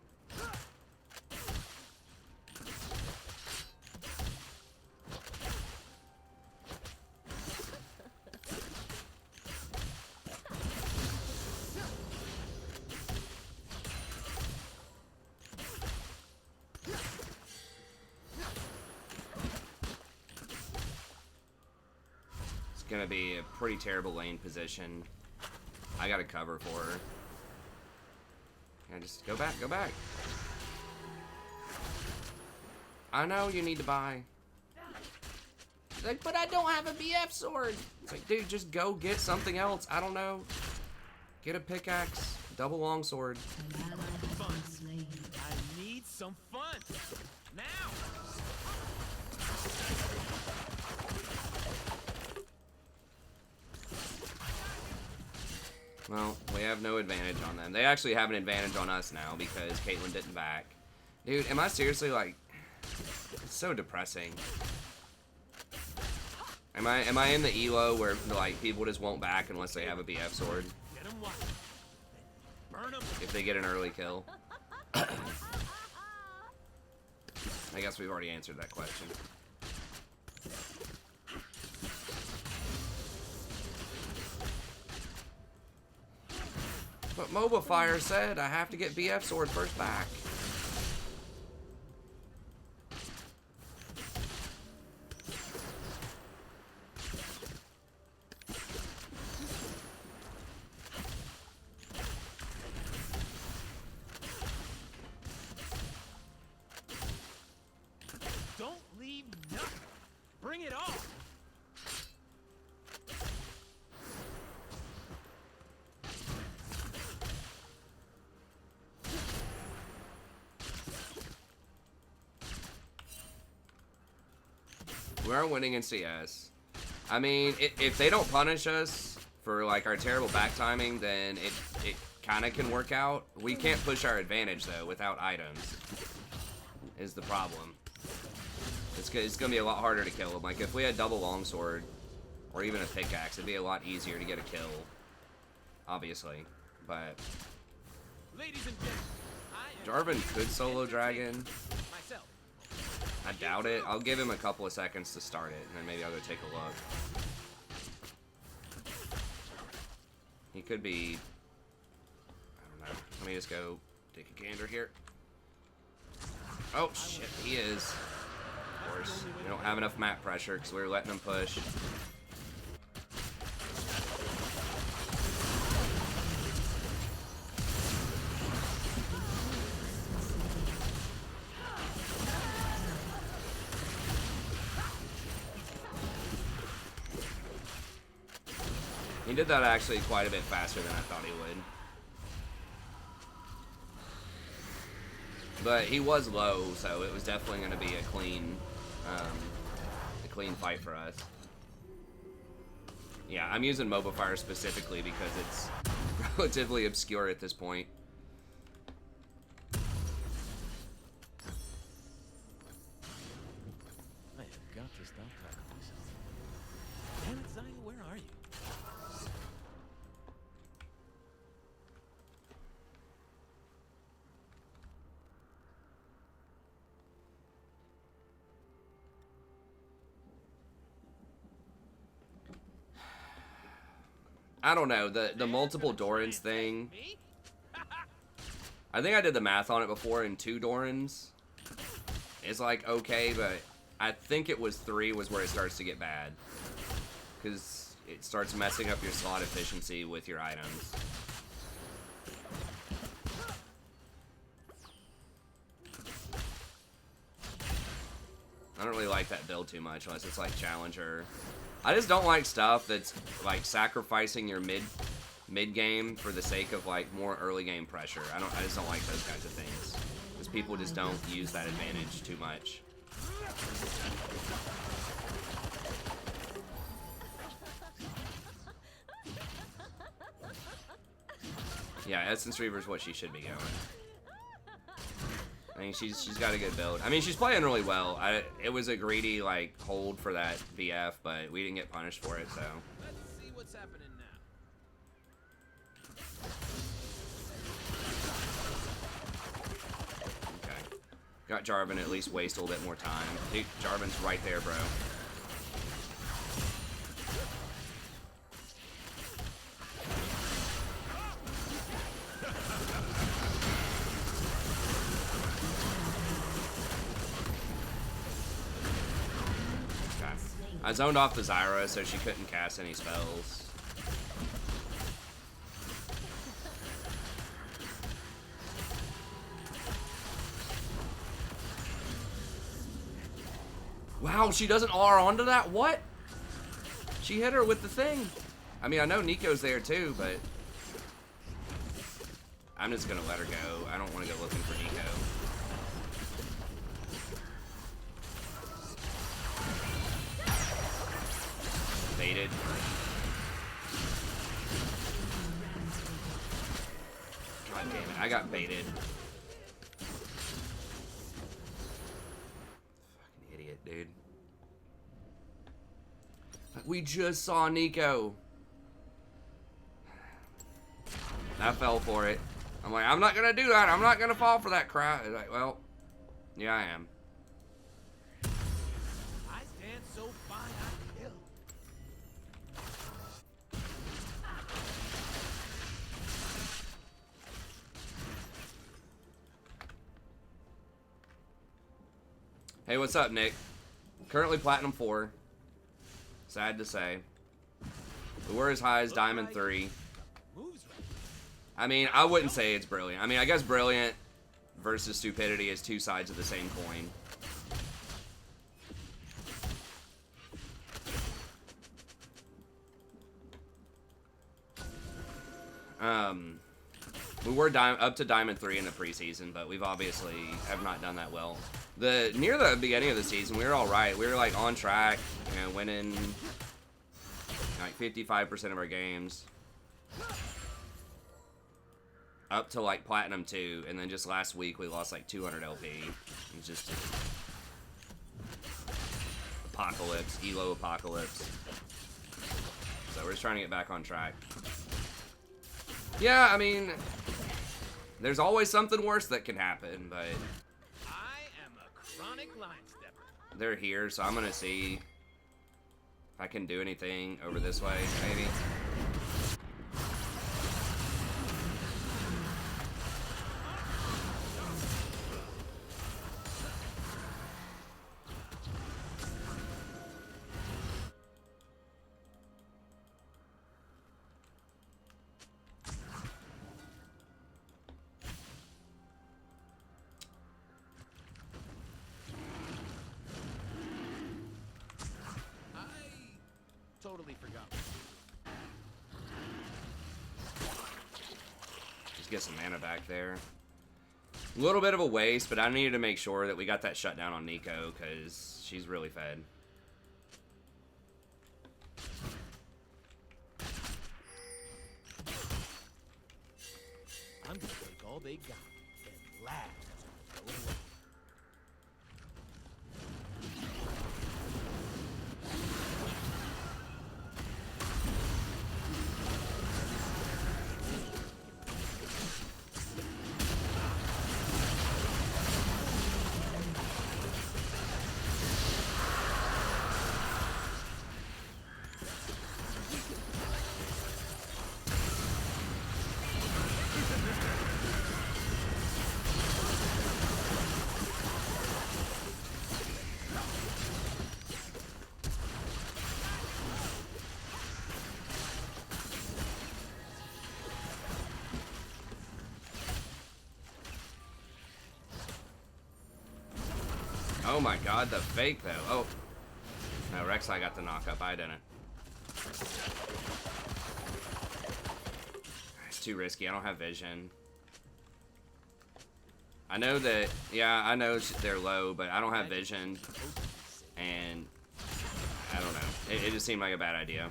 It's gonna be a pretty terrible lane position. I gotta cover for her. Yeah, just go back, go back. I know you need to buy. She's like, but I don't have a BF sword. It's like, dude, just go get something else. I don't know. Get a pickaxe, double longsword. Fun. I need some fun. Now. Well, we have no advantage on them. They actually have an advantage on us now because Caitlyn didn't back. Dude, am I seriously like... It's so depressing. Am I in the elo where like people just won't back unless they have a BF sword? Get 'em wide. Burn 'em. If they get an early kill? I guess we've already answered that question. But Mobile Fire said I have to get BF sword first back. Don't leave nothing. Bring it all. We are winning in CS. I mean, if they don't punish us for like our terrible back timing, then it kind of can work out. We can't push our advantage though without items. Is the problem. It's gonna be a lot harder to kill them. Like if we had double longsword or even a pickaxe, it'd be a lot easier to get a kill. Obviously, but Ladies and gentlemen, I am Jarvan could solo dragon. myself. I doubt it. I'll give him a couple of seconds to start it, and then maybe I'll go take a look. He could be... I don't know. Let me just go take a gander here. Oh, shit. He is. Of course. We don't have enough map pressure because we were letting him push. He did that actually quite a bit faster than I thought he would. But he was low, so it was definitely going to be a clean fight for us. Yeah, I'm using Mobile Fire specifically because it's relatively obscure at this point. I have got to stop talking to myself. Damn it, Zaya, where are you? I don't know, the multiple Dorans thing. I think I did the math on it before, and 2 Dorans is like okay, but I think it was 3 was where it starts to get bad, because it starts messing up your slot efficiency with your items. I don't really like that build too much unless it's like Challenger. I just don't like stuff that's like sacrificing your mid game for the sake of like more early game pressure. I just don't like those kinds of things, because people just don't use that advantage too much. Yeah, Essence Reaver's what she should be going. I mean, she's got a good build. I mean, she's playing really well. It was a greedy like hold for that BF, but we didn't get punished for it, so. Let's see what's happening now. Okay. Got Jarvan at least waste a little bit more time. Dude, Jarvan's right there, bro. I zoned off the Zyra, so she couldn't cast any spells. Wow, she doesn't R onto that? What? She hit her with the thing. I mean, I know Nico's there too, but I'm just gonna let her go. I don't want to go looking for Nico. Baited. God damn it, I got baited. Fucking idiot, dude. We just saw Nico. I fell for it. I'm like, I'm not gonna do that. I'm not gonna fall for that crap. Like, well, yeah, I am. I stand so fine, I kill. Hey, what's up, Nick? Currently Platinum 4. Sad to say. We were as high as Diamond 3. I mean, I wouldn't say it's brilliant. I mean, I guess brilliant versus stupidity is 2 sides of the same coin. We were up to Diamond 3 in the preseason, but we've obviously have not done that well. Near the beginning of the season, we were all right. We were like on track, you know, winning like 55% of our games. Up to like Platinum 2, and then just last week we lost like 200 LP. It's just apocalypse, Elo apocalypse. So we're just trying to get back on track. Yeah, I mean, there's always something worse that can happen, but I am a chronic line stepper. they're here, so I'm gonna see if I can do anything over this way, maybe. Totally forgot. Just get some mana back there. A little bit of a waste, but I needed to make sure that we got that shutdown on Nico, because she's really fed. I'm gonna take all they got and laugh as I go away. Oh my god, the fake though. Oh. No, Rek'Sai got the knock up. I didn't. It's too risky. I don't have vision. I know that, yeah, I know they're low, but I don't have vision. And I don't know. It just seemed like a bad idea.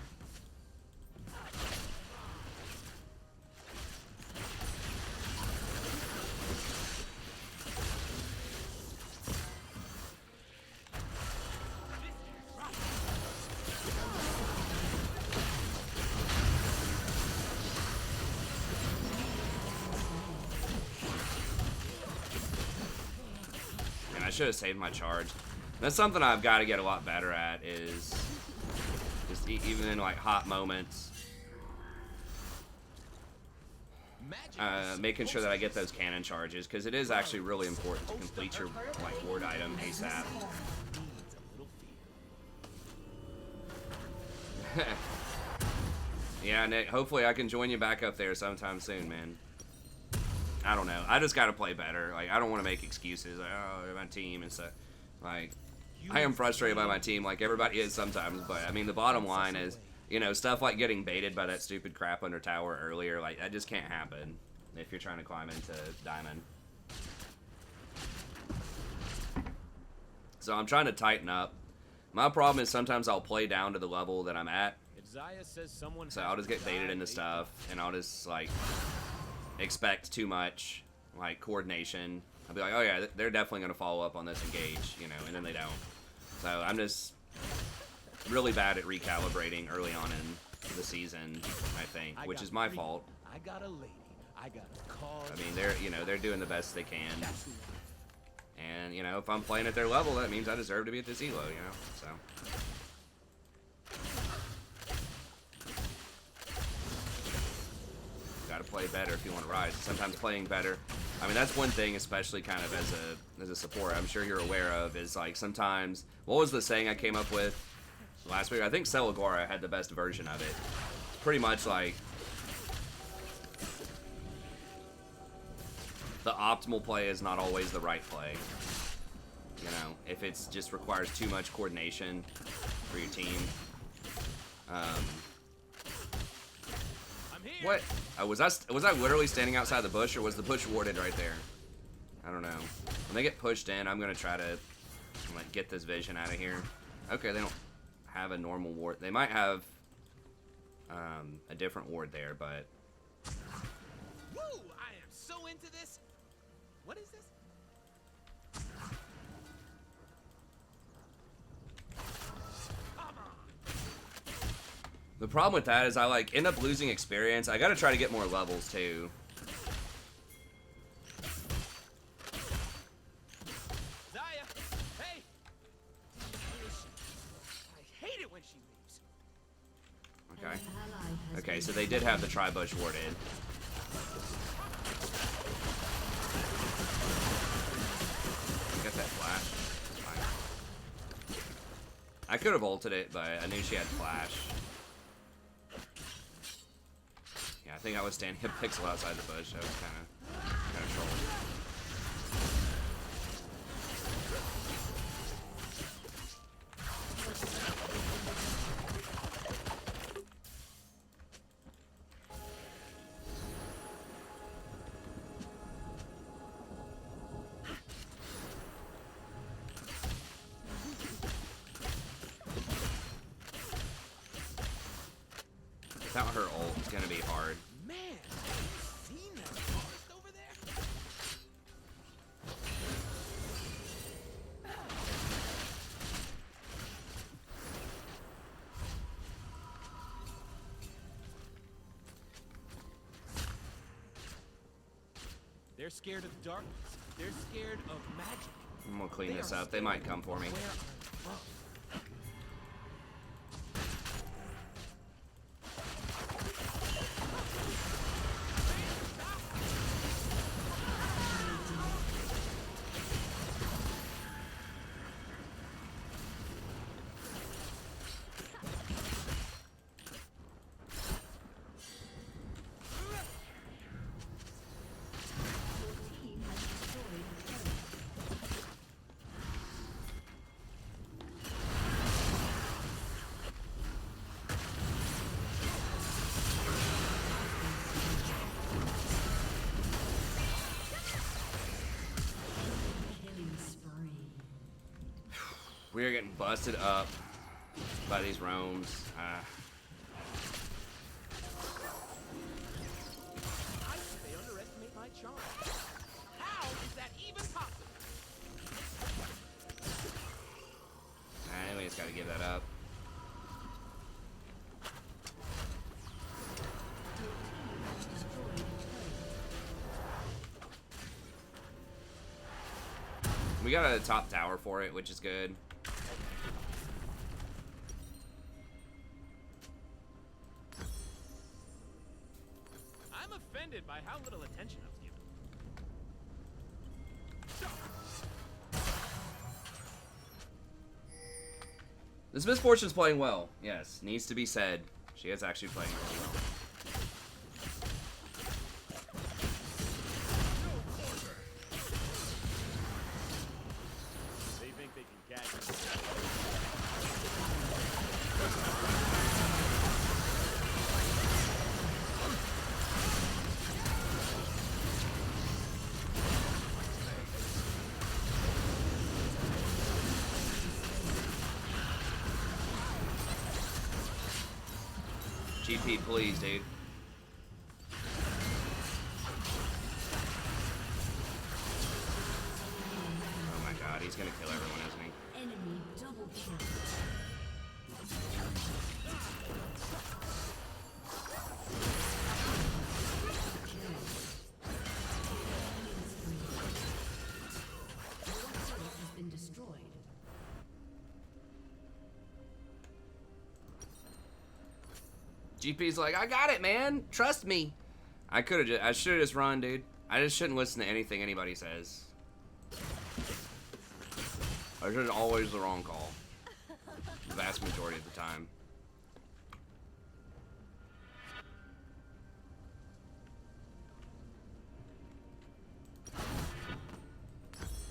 I should have saved my charge. That's something I've got to get a lot better at, is just even in like hot moments, making sure that I get those cannon charges, because it is actually really important to complete your like ward item ASAP. Yeah, Nick, hopefully I can join you back up there sometime soon, man. I don't know. I just got to play better. Like, I don't want to make excuses. Like, oh, my team and stuff. Like, I am frustrated by my team, like everybody is sometimes. But I mean, the bottom line is, you know, stuff like getting baited by that stupid crap under tower earlier. Like, that just can't happen if you're trying to climb into diamond. So I'm trying to tighten up. My problem is sometimes I'll play down to the level that I'm at. So I'll just get baited into stuff, and I'll just like expect too much, like coordination. I'll be like, oh yeah, they're definitely going to follow up on this engage, you know, and then they don't. So I'm just really bad at recalibrating early on in the season, I think, which is my fault. I got a lady. I got a call. I mean, they're doing the best they can. And, you know, if I'm playing at their level, that means I deserve to be at this elo, you know, so. Got to play better if you want to rise. Sometimes playing better. I mean, that's one thing, especially kind of as a support, I'm sure you're aware of, is like sometimes, what was the saying I came up with last week? I think Celigora had the best version of it. It's pretty much like the optimal play is not always the right play. You know, if it just requires too much coordination for your team. What? Was I literally standing outside the bush, or was the bush warded right there? I don't know. When they get pushed in, I'm gonna try to like get this vision out of here. Okay, they don't have a normal ward. They might have a different ward there, but. Woo! I am so into this. What is this? The problem with that is I like end up losing experience. I gotta try to get more levels too. Zaya, hey! I hate it when she leaves. Okay. Okay, so they did have the tri-bush warded. Got that flash. Fine. I could have ulted it, but I knew she had flash. Yeah, I think I was standing a pixel outside the bush. I was kind of trolled. Without her ult, it's gonna be hard. Man, have you seen that forest over there? They're scared of darkness. They're scared of magic. I'm gonna clean this up. They might come for me. We are getting busted up by these roams. I think they underestimate my charm. How is that even possible? We just gotta give that up. We got a top tower for it, which is good. I'm offended by how little attention I was given. This Misfortune's playing well. Yes, needs to be said. She is actually playing really well. They think they can catch me. GP, please, dude. Oh my god, he's gonna kill everyone, isn't he? Enemy double kill. Has been destroyed. GP's like, I got it, man. Trust me. I should have just run, dude. I just shouldn't listen to anything anybody says. I should always the wrong call. The vast majority of the time.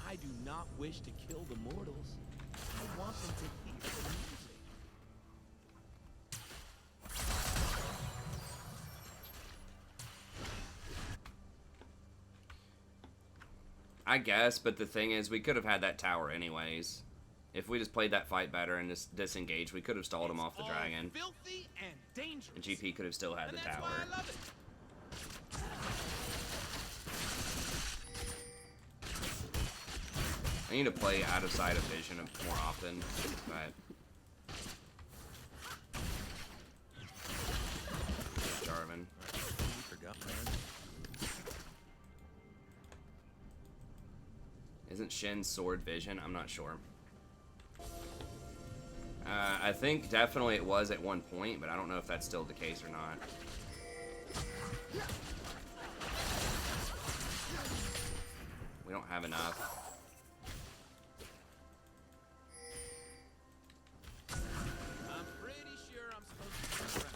I do not wish to kill the mortals. I want them to hear the music. I guess, but the thing is, we could have had that tower anyways. If we just played that fight better and just disengaged, we could have stalled him off the It's dragon. all filthy and dangerous. And GP could have still had And the that's tower. why I love it. I need to play out of sight of vision more often, but Jarvan. You forgot, man. Isn't Shin's sword vision? I'm not sure. I think definitely it was at one point, but I don't know if that's still the case or not. We don't have enough. I'm pretty sure I'm supposed to turn around.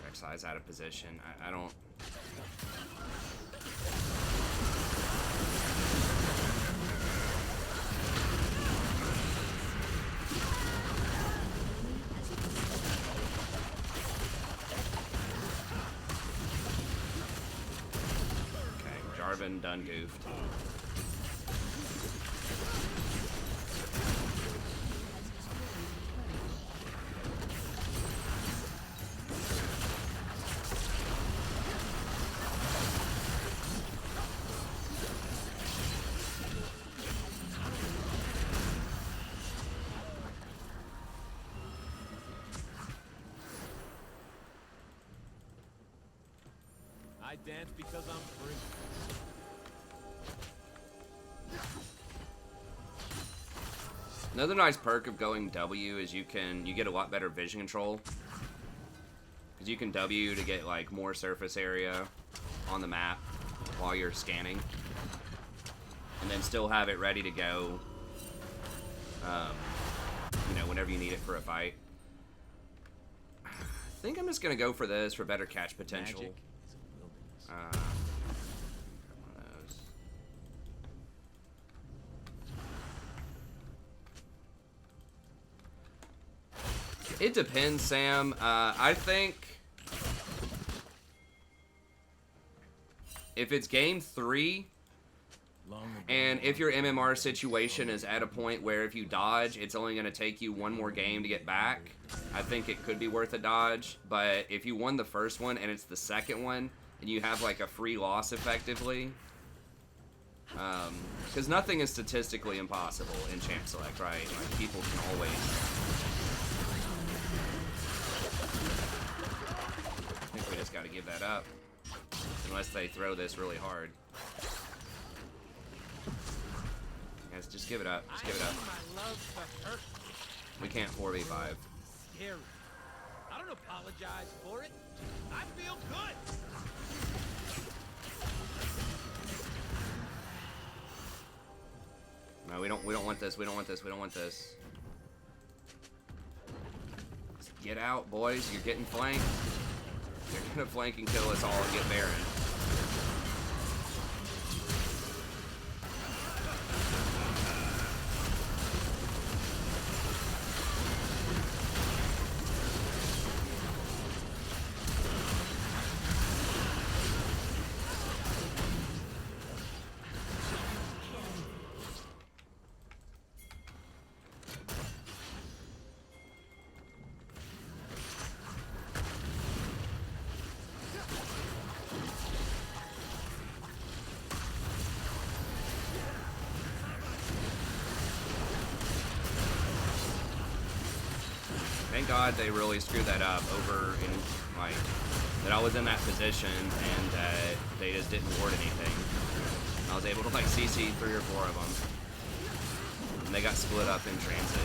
Rek'Sai's out of position. I don't... Okay, Jarvan done goofed. I dance because I'm free. Another nice perk of going W is you get a lot better vision control. Because you can W to get like more surface area on the map while you're scanning. And then still have it ready to go, you know, whenever you need it for a fight. I think I'm just going to go for this for better catch potential. Magic is a wilderness. One of those. It depends, Sam. I think if it's game 3, and if your MMR situation is at a point where if you dodge, it's only going to take you one more game to get back, I think it could be worth a dodge. But if you won the first one and it's the second one, and you have like a free loss effectively, because nothing is statistically impossible in Champ Select, right? Like, people can always... I think we just got to give that up. Unless they throw this really hard. Guys, just give it up. Just give it up. We can't 4v5. Scary. I don't apologize for it. I feel good. No, we don't want this. We don't want this. We don't want this. Just get out, boys. You're getting flanked. They're gonna flank and kill us all and get Baron. Thank God they really screwed that up over in, like, that I was in that position and they just didn't ward anything. I was able to, like, CC 3 or 4 of them. And they got split up in transit.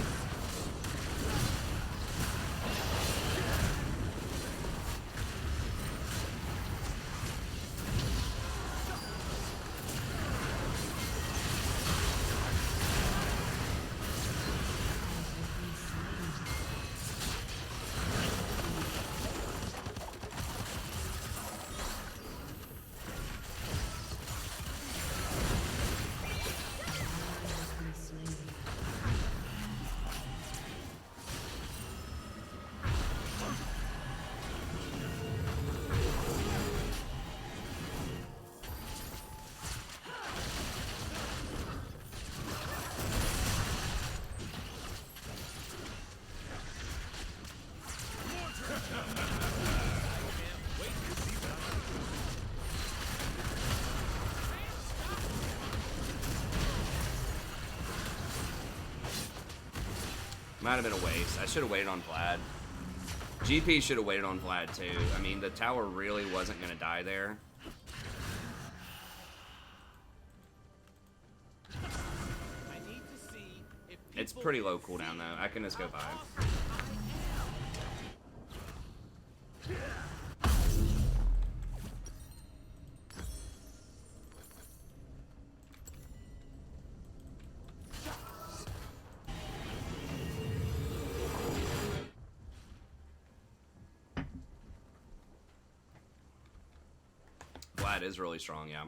Might have been a waste. I should have waited on Vlad. GP should have waited on Vlad too. I mean, the tower really wasn't going to die there. It's pretty low cooldown though. I can just go by. Vlad is really strong, yeah.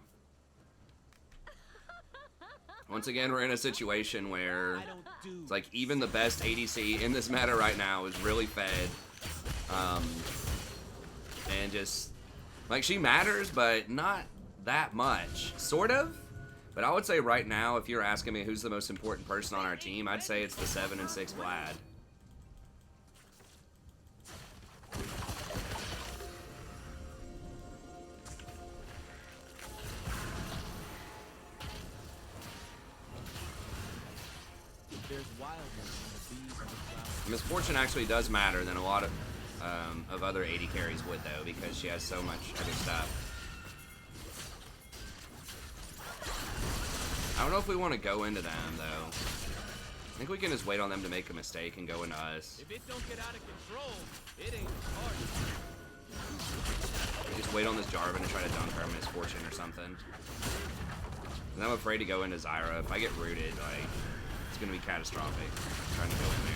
Once again, we're in a situation where it's like even the best ADC in this meta right now is really fed. And just, like, she matters, but not that much. Sort of. But I would say right now, if you're asking me who's the most important person on our team, I'd say it's the 7 and 6 Vlad. Misfortune actually does matter than a lot of other AD carries would, though, because she has so much other stuff. I don't know if we want to go into them, though. I think we can just wait on them to make a mistake and go into us. If it don't get out of control, it ain't hard. Just wait on this Jarvan and try to dunk our Misfortune or something. And I'm afraid to go into Zyra. If I get rooted, like, it's going to be catastrophic trying to go in there.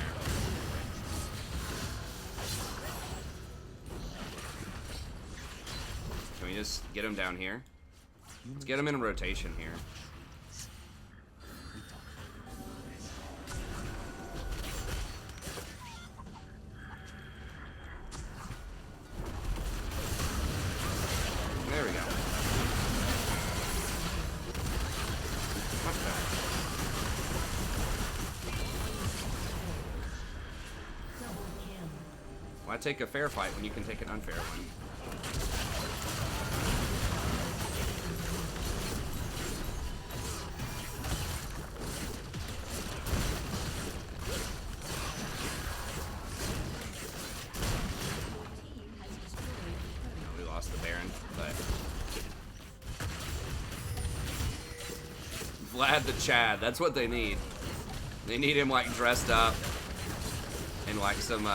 Can we just get him down here? Let's get him in a rotation here. There we go. Why take a fair fight when you can take an unfair one? We lost the Baron, but Vlad the Chad, that's what they need. They need him like dressed up in like some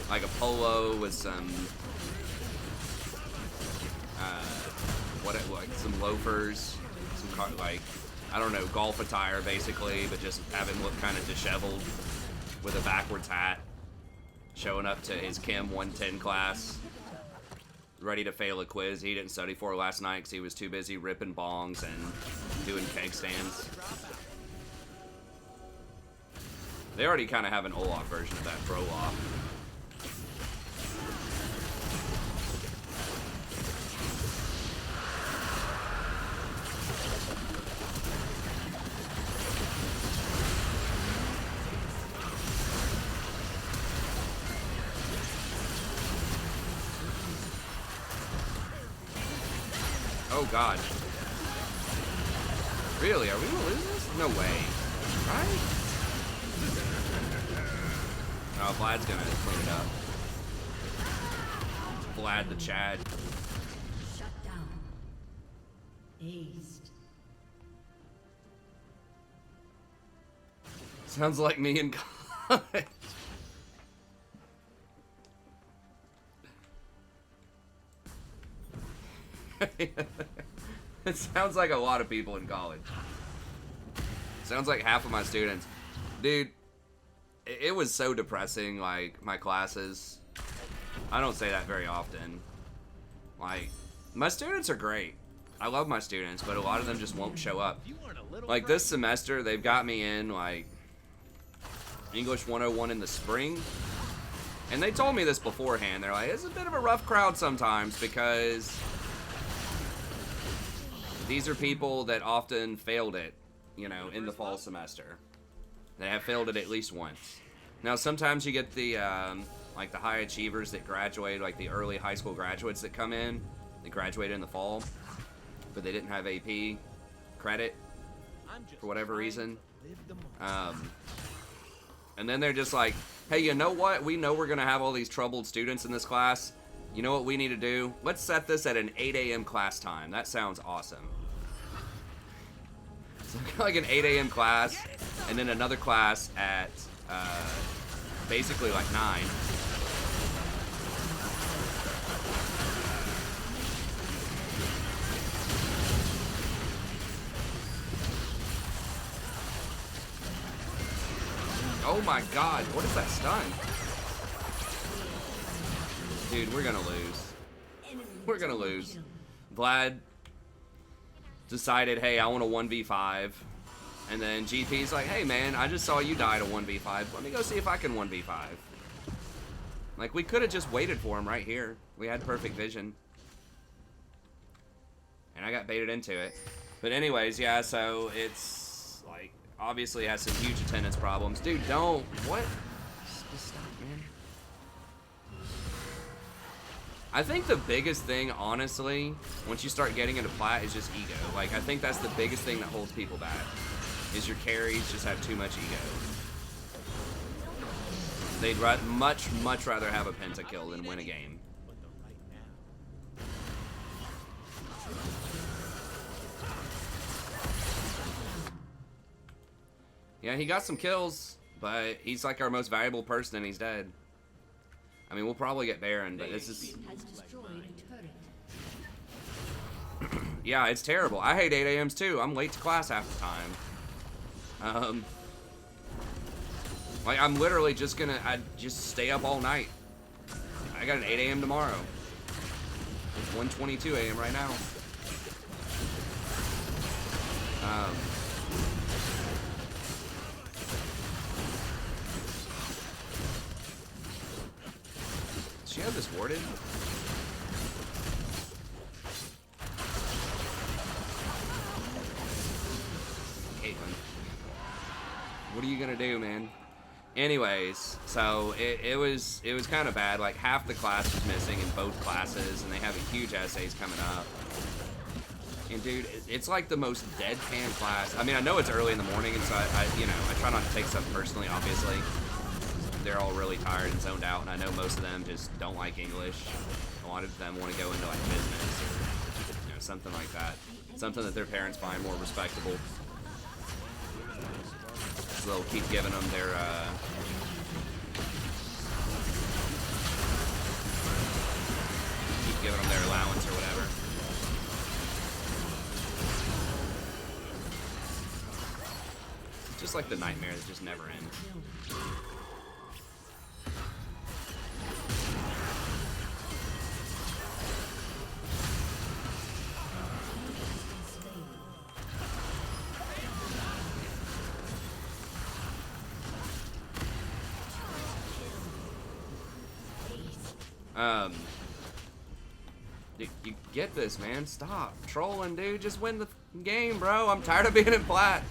like a polo with some like some loafers, some like I don't know, golf attire basically, but just have him look kind of disheveled with a backwards hat, showing up to his Chem 110 class, ready to fail a quiz he didn't study for last night because he was too busy ripping bongs and doing keg stands. They already kind of have an Olaf version of that, Proloff. Oh god. Really? Are we gonna lose this? No way. Right? Oh, Vlad's gonna clean it up. Vlad the Chad. Shut down. Aced. Sounds like me in college. It sounds like a lot of people in college. Sounds like half of my students. Dude, it was so depressing, like, my classes. I don't say that very often. Like, my students are great. I love my students, but a lot of them just won't show up. Like, this semester, they've got me in, like, English 101 in the spring. And they told me this beforehand. They're like, it's a bit of a rough crowd sometimes because these are people that often failed it, you know, in the fall semester. They have failed it at least once. Now, sometimes you get the, like the high achievers that graduate, like the early high school graduates that come in. They graduated in the fall, but they didn't have AP credit for whatever reason. And then they're just like, hey, you know what? We know we're going to have all these troubled students in this class. You know what we need to do? Let's set this at an 8 a.m. class time. That sounds awesome. So like an 8 a.m. class, and then another class at basically like 9. Oh my god, what is that stun? Dude, we're gonna lose. We're gonna lose. Vlad decided, hey, I want a 1v5. And then GP's like, hey man, I just saw you die to 1v5. Let me go see if I can 1v5. Like, we could have just waited for him right here. We had perfect vision. And I got baited into it. But anyways, yeah, so it's like, obviously has some huge attendance problems. Dude, don't. What? Just stop, man. I think the biggest thing, honestly, once you start getting into plat, is just ego. Like, I think that's the biggest thing that holds people back, is your carries just have too much ego. They'd much rather have a pentakill than win a game. Yeah, he got some kills, but he's like our most valuable person and he's dead. I mean, we'll probably get Baron, but this is... Yeah, it's terrible. I hate 8 a.m.s too. I'm late to class half the time. Like, I'm literally just gonna... I just stay up all night. I got an 8 a.m. tomorrow. It's 1:22 a.m. right now. Does she have this warded? Caitlyn. What are you gonna do, man? Anyways, so it was kind of bad. Like half the class was missing in both classes, and they have a huge essays coming up. And dude, it's like the most deadpan class. I mean, I know it's early in the morning, and so I try not to take stuff personally. Obviously, they're all really tired and zoned out, and I know most of them just don't like English. A lot of them want to go into like business or something like that, something that their parents find more respectable. So they'll keep giving them their allowance or whatever. It's just like the nightmare that just never ends. You get this, man. Stop trolling, dude. Just win the game, bro. I'm tired of being in plat.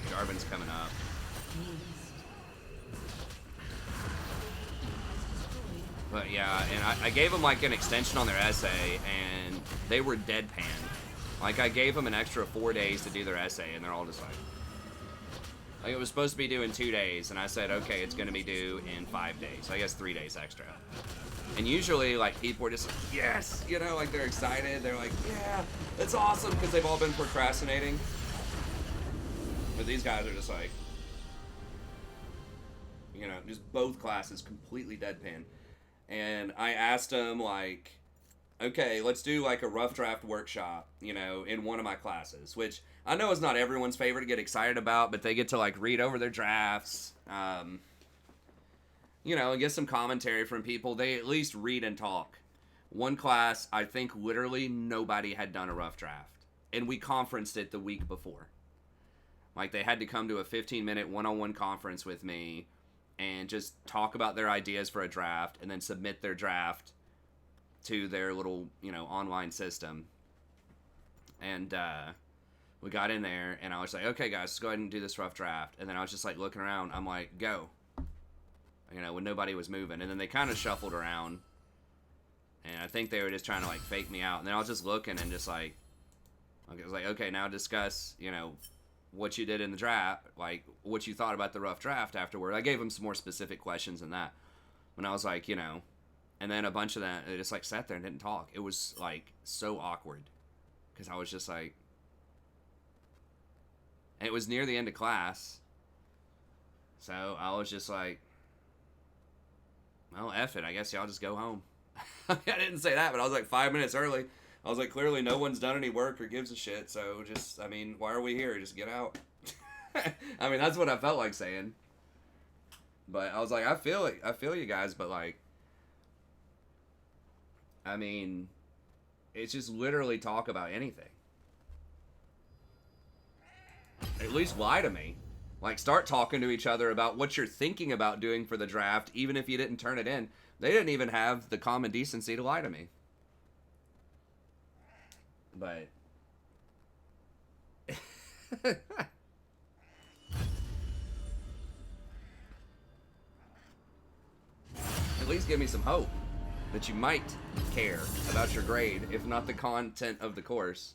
Jarvan's coming up. But yeah, and I gave them like an extension on their essay, and they were deadpan. Like I gave them an extra 4 days to do their essay, and they're all just like it was supposed to be due in 2 days, and I said, okay, it's gonna be due in 5 days. So I guess 3 days extra. And usually, like, people are just like, yes, like they're excited. They're like, yeah, it's awesome, because they've all been procrastinating. But these guys are just like, just both classes completely deadpan. And I asked them, like, okay, let's do like a rough draft workshop, in one of my classes, which I know is not everyone's favorite to get excited about, but they get to like read over their drafts, and get some commentary from people. They at least read and talk. One class, I think literally nobody had done a rough draft, and we conferenced it the week before. Like they had to come to a 15-minute one-on-one conference with me and just talk about their ideas for a draft and then submit their draft to their little, online system. And we got in there, and I was like, okay, guys, let's go ahead and do this rough draft. And then I was just, like, looking around. I'm like, go. When nobody was moving. And then they kind of shuffled around. And I think they were just trying to, like, fake me out. And then I was just looking and just, like, I was like, okay, now discuss, what you did in the draft. Like, what you thought about the rough draft afterward. I gave them some more specific questions than that. When I was like, and then a bunch of them, they just, like, sat there and didn't talk. It was, like, so awkward. Because I was just, like... And it was near the end of class. So, I was just, like... Well, F it. I guess y'all just go home. I didn't say that, but I was, like, 5 minutes early. I was like, clearly no one's done any work or gives a shit. So, just, why are we here? Just get out. That's what I felt like saying. But I was like, I feel it. I feel you guys, but, like... it's just literally talk about anything. At least lie to me. Like, start talking to each other about what you're thinking about doing for the draft, even if you didn't turn it in. They didn't even have the common decency to lie to me. But... At least give me some hope that you might care about your grade, if not the content of the course.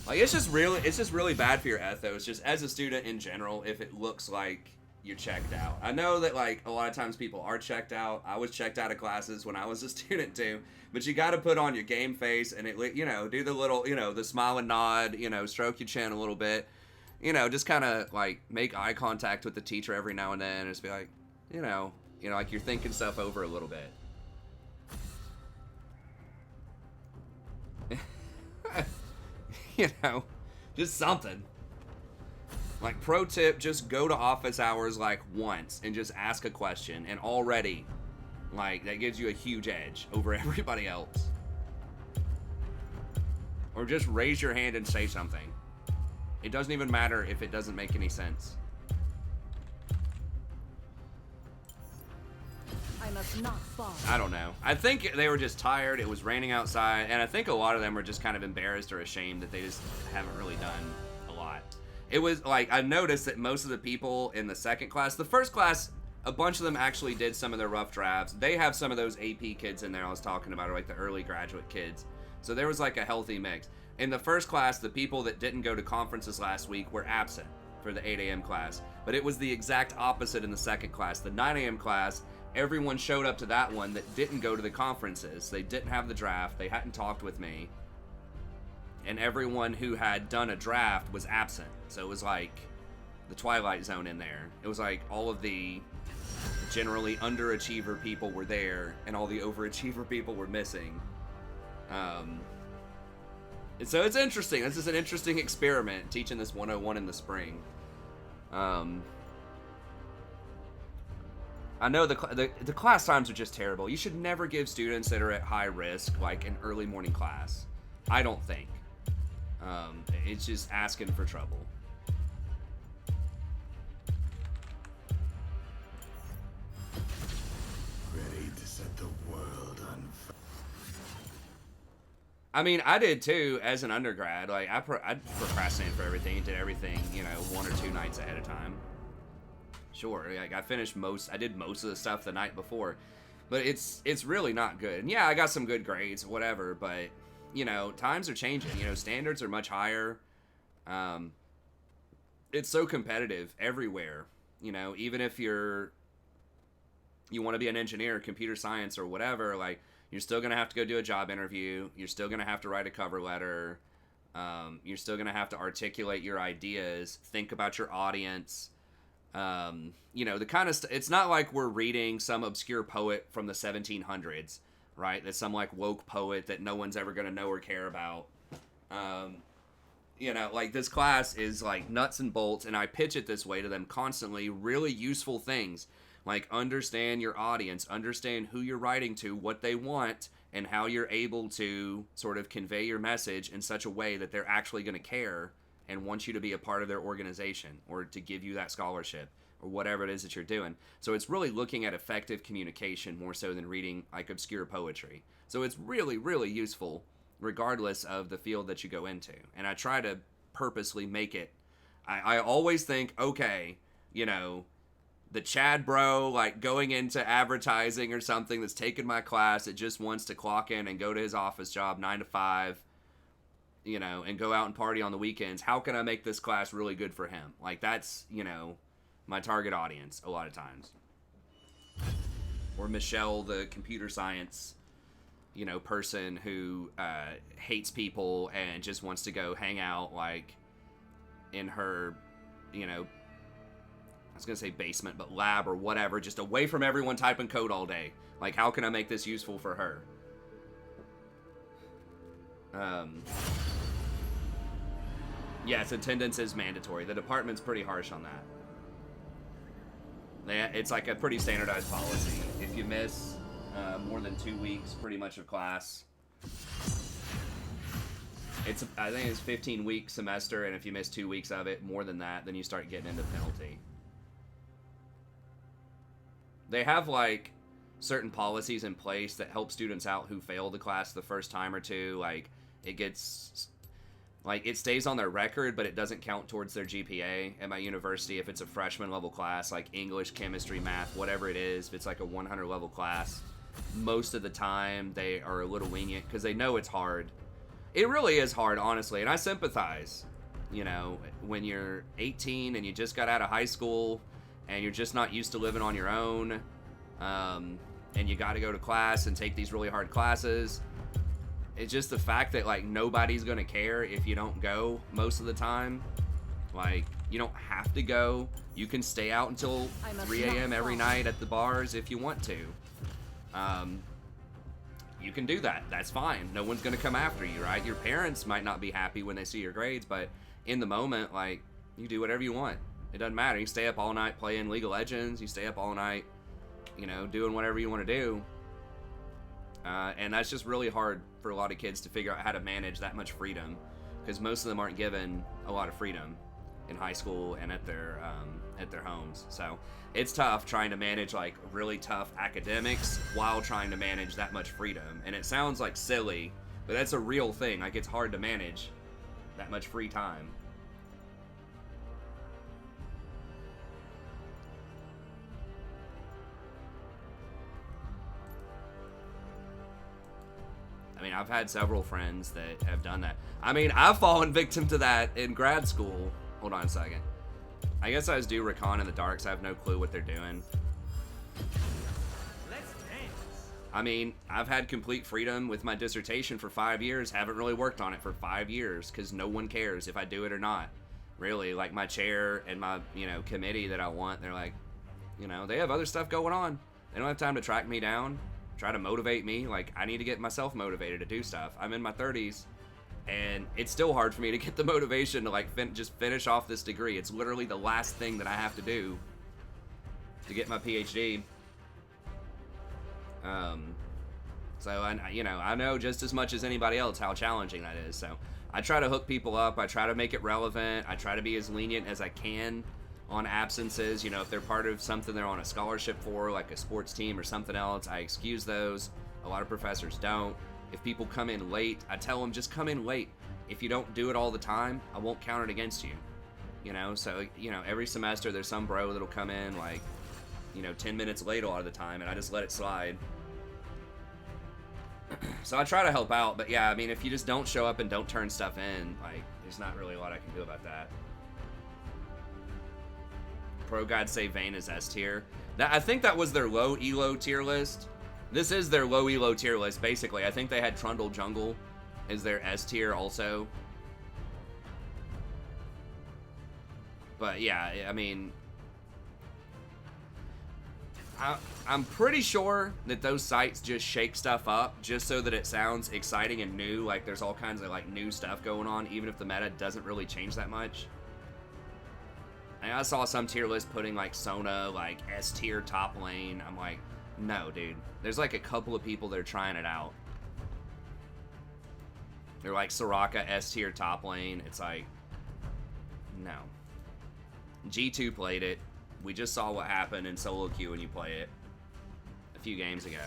Like, it's just really bad for your ethos, just as a student in general, if it looks like you're checked out. I know that, like, a lot of times people are checked out. I was checked out of classes when I was a student, too. But you gotta put on your game face and, do the little, the smile and nod, stroke your chin a little bit. Just kind of, like, make eye contact with the teacher every now and then and just be like, like you're thinking stuff over a little bit. Just something. Like, pro tip, just go to office hours, like, once and just ask a question. And already, like, that gives you a huge edge over everybody else. Or just raise your hand and say something. It doesn't even matter if it doesn't make any sense. I must not fall. I don't know. I think they were just tired. It was raining outside, and I think a lot of them were just kind of embarrassed or ashamed that they just haven't really done a lot. It was like, I noticed that most of the people in the second class, the first class, a bunch of them actually did some of their rough drafts. They have some of those AP kids in there I was talking about, or like the early graduate kids. So there was like a healthy mix. In the first class, the people that didn't go to conferences last week were absent for the 8 a.m. class. But it was the exact opposite in the second class. The 9 a.m. class, everyone showed up to that one that didn't go to the conferences. They didn't have the draft. They hadn't talked with me. And everyone who had done a draft was absent. So it was like the Twilight Zone in there. It was like all of the generally underachiever people were there and all the overachiever people were missing. And so it's interesting. This is an interesting experiment, teaching this 101 in the spring. I know the class times are just terrible. You should never give students that are at high risk like an early morning class. I don't think. It's just asking for trouble. Ready to set the world on fire. I mean, I did too as an undergrad. Like I procrastinated for everything, did everything, 1 or 2 nights ahead of time. Sure, like I did most of the stuff the night before, but it's really not good. And yeah, I got some good grades, whatever, but times are changing. Standards are much higher. It's so competitive everywhere. Even if you want to be an engineer, computer science, or whatever, like you're still gonna have to go do a job interview. You're still gonna have to write a cover letter. You're still gonna have to articulate your ideas, think about your audience. The kind of it's not like we're reading some obscure poet from the 1700s, right? That's some like woke poet that no one's ever gonna know or care about. Like this class is like nuts and bolts, and I pitch it this way to them constantly. Really useful things like understand your audience, understand who you're writing to, what they want, and how you're able to sort of convey your message in such a way that they're actually going to care and want you to be a part of their organization or to give you that scholarship or whatever it is that you're doing. So it's really looking at effective communication more so than reading like obscure poetry. So it's really, really useful regardless of the field that you go into. And I try to purposely make it, I always think, okay, the Chad bro, like going into advertising or something that's taken my class, that just wants to clock in and go to his office job 9 to 5, and go out and party on the weekends. How can I make this class really good for him? Like that's, my target audience a lot of times. Or Michelle, the computer science, person who hates people and just wants to go hang out like in her, I was going to say basement, but lab or whatever, just away from everyone typing code all day. Like, how can I make this useful for her? Yes, attendance is mandatory. The department's pretty harsh on that. It's like a pretty standardized policy. If you miss more than 2 weeks, pretty much of class, I think it's 15-week semester, and if you miss 2 weeks of it, more than that, then you start getting into penalty. They have like certain policies in place that help students out who fail the class the first time or two. Like it stays on their record, but it doesn't count towards their GPA at my university if it's a freshman level class, like English, chemistry, math, whatever it is. If it's like a 100 level class, most of the time they are a little lenient because they know it's hard. It really is hard, honestly, and I sympathize. When you're 18 and you just got out of high school and you're just not used to living on your own, and you got to go to class and take these really hard classes. It's just the fact that like nobody's gonna care if you don't go most of the time. Like you don't have to go. You can stay out until 3 a.m. every night at the bars if you want to. You can do that. That's fine. No one's gonna come after you, right? Your parents might not be happy when they see your grades, but in the moment, like you do whatever you want. It doesn't matter. You stay up all night playing League of Legends. You stay up all night, doing whatever you want to do. And that's just really hard for a lot of kids to figure out how to manage that much freedom because most of them aren't given a lot of freedom. in high school and at their homes. So it's tough trying to manage like really tough academics while trying to manage that much freedom. And it sounds like silly, but that's a real thing. Like, it's hard to manage that much free time. I mean, I've had several friends that have done that. I mean, I've fallen victim to that in grad school. Hold on a second. I guess I just do Rakan in the dark, so I have no clue what they're doing. Let's dance. I mean, I've had complete freedom with my dissertation for 5 years. Haven't really worked on it for 5 years because no one cares if I do it or not. Really, like my chair and my, committee that I want, they're like, they have other stuff going on. They don't have time to track me down, try to motivate me. Like, I need to get myself motivated to do stuff. I'm in my 30s, and it's still hard for me to get the motivation to, like, just finish off this degree. It's literally the last thing that I have to do to get my PhD. So, I know just as much as anybody else how challenging that is. So, I try to hook people up. I try to make it relevant. I try to be as lenient as I can on absences. If they're part of something they're on a scholarship for, like a sports team or something else, I excuse those. A lot of professors don't. If people come in late, I tell them just come in late. If you don't do it all the time, I won't count it against you. So, every semester there's some bro that'll come in like, 10 minutes late a lot of the time, and I just let it slide. So I try to help out, but yeah, I mean, if you just don't show up and don't turn stuff in, like, there's not really a lot I can do about that. Pro gods say Vayne is S tier. I think that was their low elo tier list. This is their low elo tier list, basically. I think they had Trundle Jungle as their S tier also. But yeah, I mean, I'm pretty sure that those sites just shake stuff up just so that it sounds exciting and new. Like, there's all kinds of, like, new stuff going on, even if the meta doesn't really change that much. And I saw some tier list putting, like, Sona, like, S tier top lane. I'm like, no, dude. There's, like, a couple of people that are trying it out. They're like, Soraka S tier top lane. It's like, no. G2 played it. We just saw what happened in solo queue when you play it a few games ago.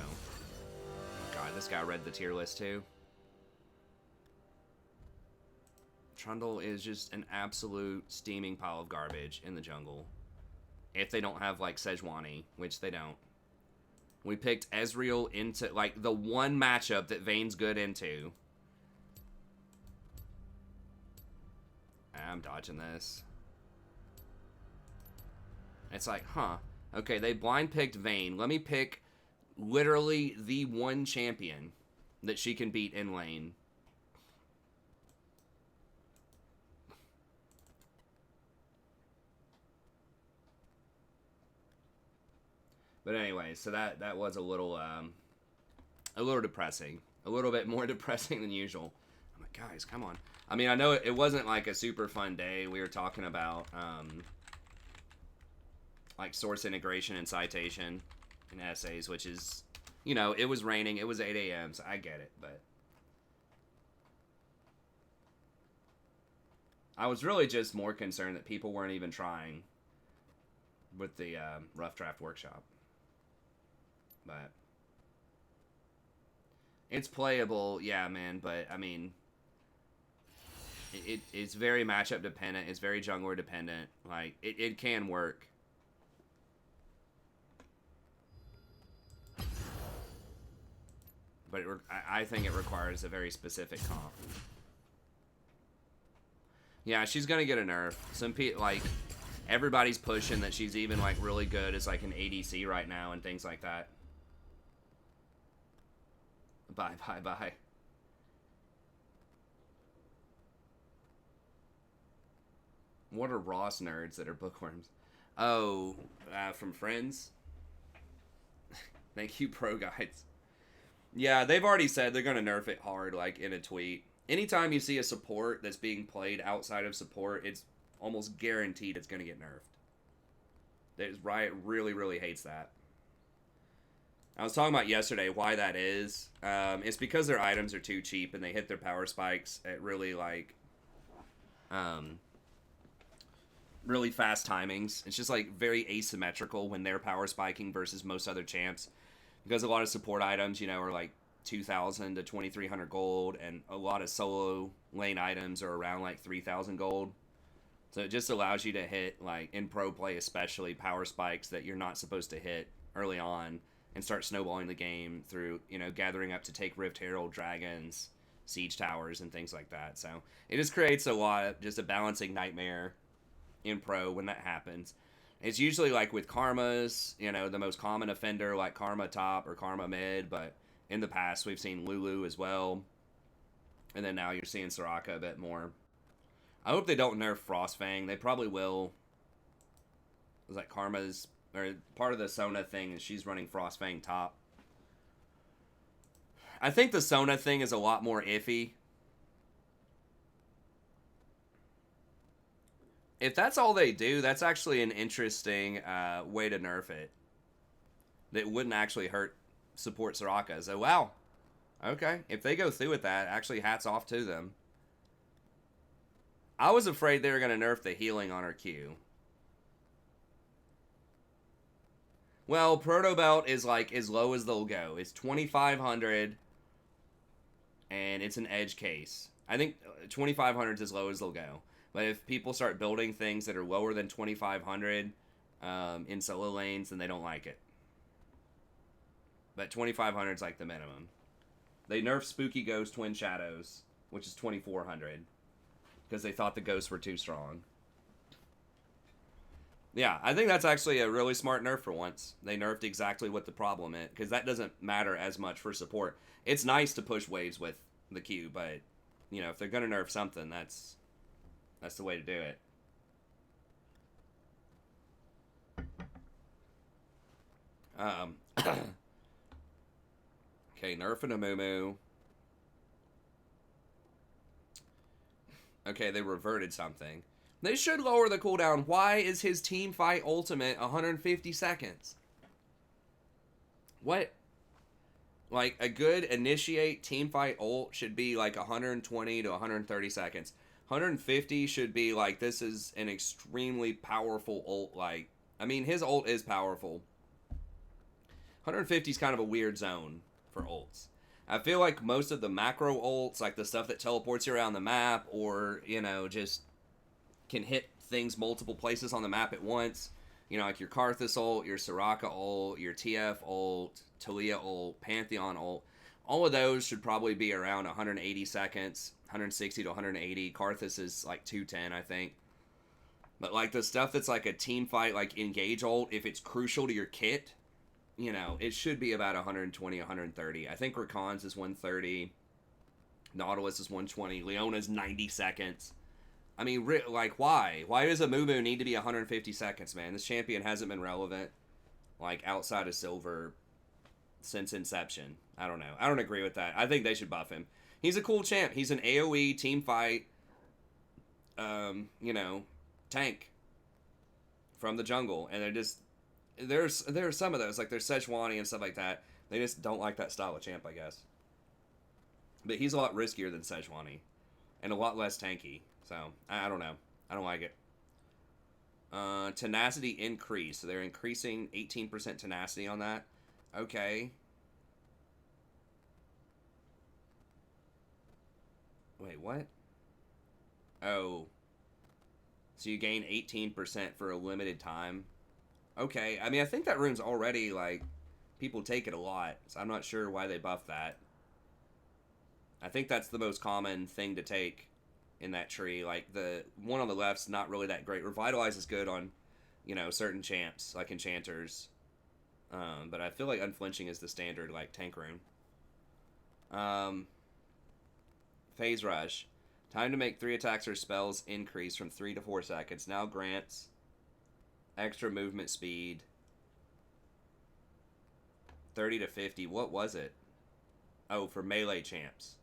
God, this guy read the tier list too. Trundle is just an absolute steaming pile of garbage in the jungle. If they don't have, like, Sejuani, which they don't. We picked Ezreal into, like, the one matchup that Vayne's good into. I'm dodging this. It's like, huh. Okay, they blind picked Vayne. Let me pick literally the one champion that she can beat in lane. But anyway, so that was a little depressing. A little bit more depressing than usual. I'm like, guys, come on. I mean, I know it wasn't like a super fun day. We were talking about like source integration and citation and essays, which is, it was raining. It was 8 a.m., so I get it. But I was really just more concerned that people weren't even trying with the rough draft workshop. But it's playable, yeah, man. But I mean, it's very matchup dependent. It's very jungler dependent. Like, it can work. But I think it requires a very specific comp. Yeah, she's gonna get a nerf. Some people, like, everybody's pushing that she's even, like, really good as, like, an ADC right now and things like that. Bye, bye, bye. What are Ross nerds that are bookworms? Oh, from Friends? Thank you, Pro Guides. Yeah, they've already said they're going to nerf it hard, like, in a tweet. Anytime you see a support that's being played outside of support, it's almost guaranteed it's going to get nerfed. Riot really, really hates that. I was talking about yesterday why that is. It's because their items are too cheap and they hit their power spikes at really, like, really fast timings. It's just like very asymmetrical when they're power spiking versus most other champs, because a lot of support items, you know, are like 2,000 to 2,300 gold, and a lot of solo lane items are around like 3,000 gold. So it just allows you to hit, like in pro play especially, power spikes that you're not supposed to hit early on, and start snowballing the game through, you know, gathering up to take Rift Herald, dragons, siege towers, and things like that. So it just creates a lot, just a balancing nightmare in pro when that happens. It's usually like with Karmas, you know, the most common offender, like Karma top or Karma mid, but in the past we've seen Lulu as well. And then now you're seeing Soraka a bit more. I hope they don't nerf Frostfang. They probably will. It's like Karma's, or part of the Sona thing is she's running Frostfang top. I think the Sona thing is a lot more iffy. If that's all they do, that's actually an interesting way to nerf it. That wouldn't actually hurt support Soraka. So, wow. Okay. If they go through with that, actually hats off to them. I was afraid they were going to nerf the healing on her Q. Well, Proto Belt is like as low as they'll go. It's 2,500, and it's an edge case. I think 2,500 is as low as they'll go. But if people start building things that are lower than 2,500 in solo lanes, then they don't like it. But 2,500 is like the minimum. They nerfed Spooky Ghost Twin Shadows, which is 2,400, because they thought the ghosts were too strong. Yeah, I think that's actually a really smart nerf for once. They nerfed exactly what the problem is, because that doesn't matter as much for support. It's nice to push waves with the Q, but, you know, if they're going to nerf something, that's the way to do it. Okay, nerfing a Mumu. Okay, they reverted something. They should lower the cooldown. Why is his team fight ultimate 150 seconds? What? Like, a good initiate team fight ult should be like 120 to 130 seconds. 150 should be like, this is an extremely powerful ult. Like, I mean, his ult is powerful. 150 is kind of a weird zone for ults. I feel like most of the macro ults, like the stuff that teleports you around the map, or, you know, just can hit things multiple places on the map at once. You know, like your Karthus ult, your Soraka ult, your TF ult, Talia ult, Pantheon ult. All of those should probably be around 180 seconds, 160 to 180. Karthus is like 210, I think. But like the stuff that's like a team fight, like Engage ult, if it's crucial to your kit, you know, it should be about 120, 130. I think Rakan's is 130. Nautilus is 120. Leona's 90 seconds. I mean, like, why? Why does a Mumu need to be 150 seconds, man? This champion hasn't been relevant, like, outside of Silver since inception. I don't know. I don't agree with that. I think they should buff him. He's a cool champ. He's an AoE team fight, you know, tank from the jungle. And they're just, there's some of those, like there's Sejuani and stuff like that. They just don't like that style of champ, I guess. But he's a lot riskier than Sejuani, and a lot less tanky. So, I don't know. I don't like it. Tenacity increase. So they're increasing 18% tenacity on that. Okay. Wait, what? Oh. So you gain 18% for a limited time. Okay. I mean, I think that rune's already, like, people take it a lot. So I'm not sure why they buffed that. I think that's the most common thing to take in that tree. Like, the one on the left's not really that great. Revitalize is good on, you know, certain champs, like Enchanters. But I feel like Unflinching is the standard, like, tank rune. Phase Rush. Time to make 3 attacks or spells increase from 3 to 4 seconds. Now grants extra movement speed. 30 to 50. What was it? Oh, for melee champs.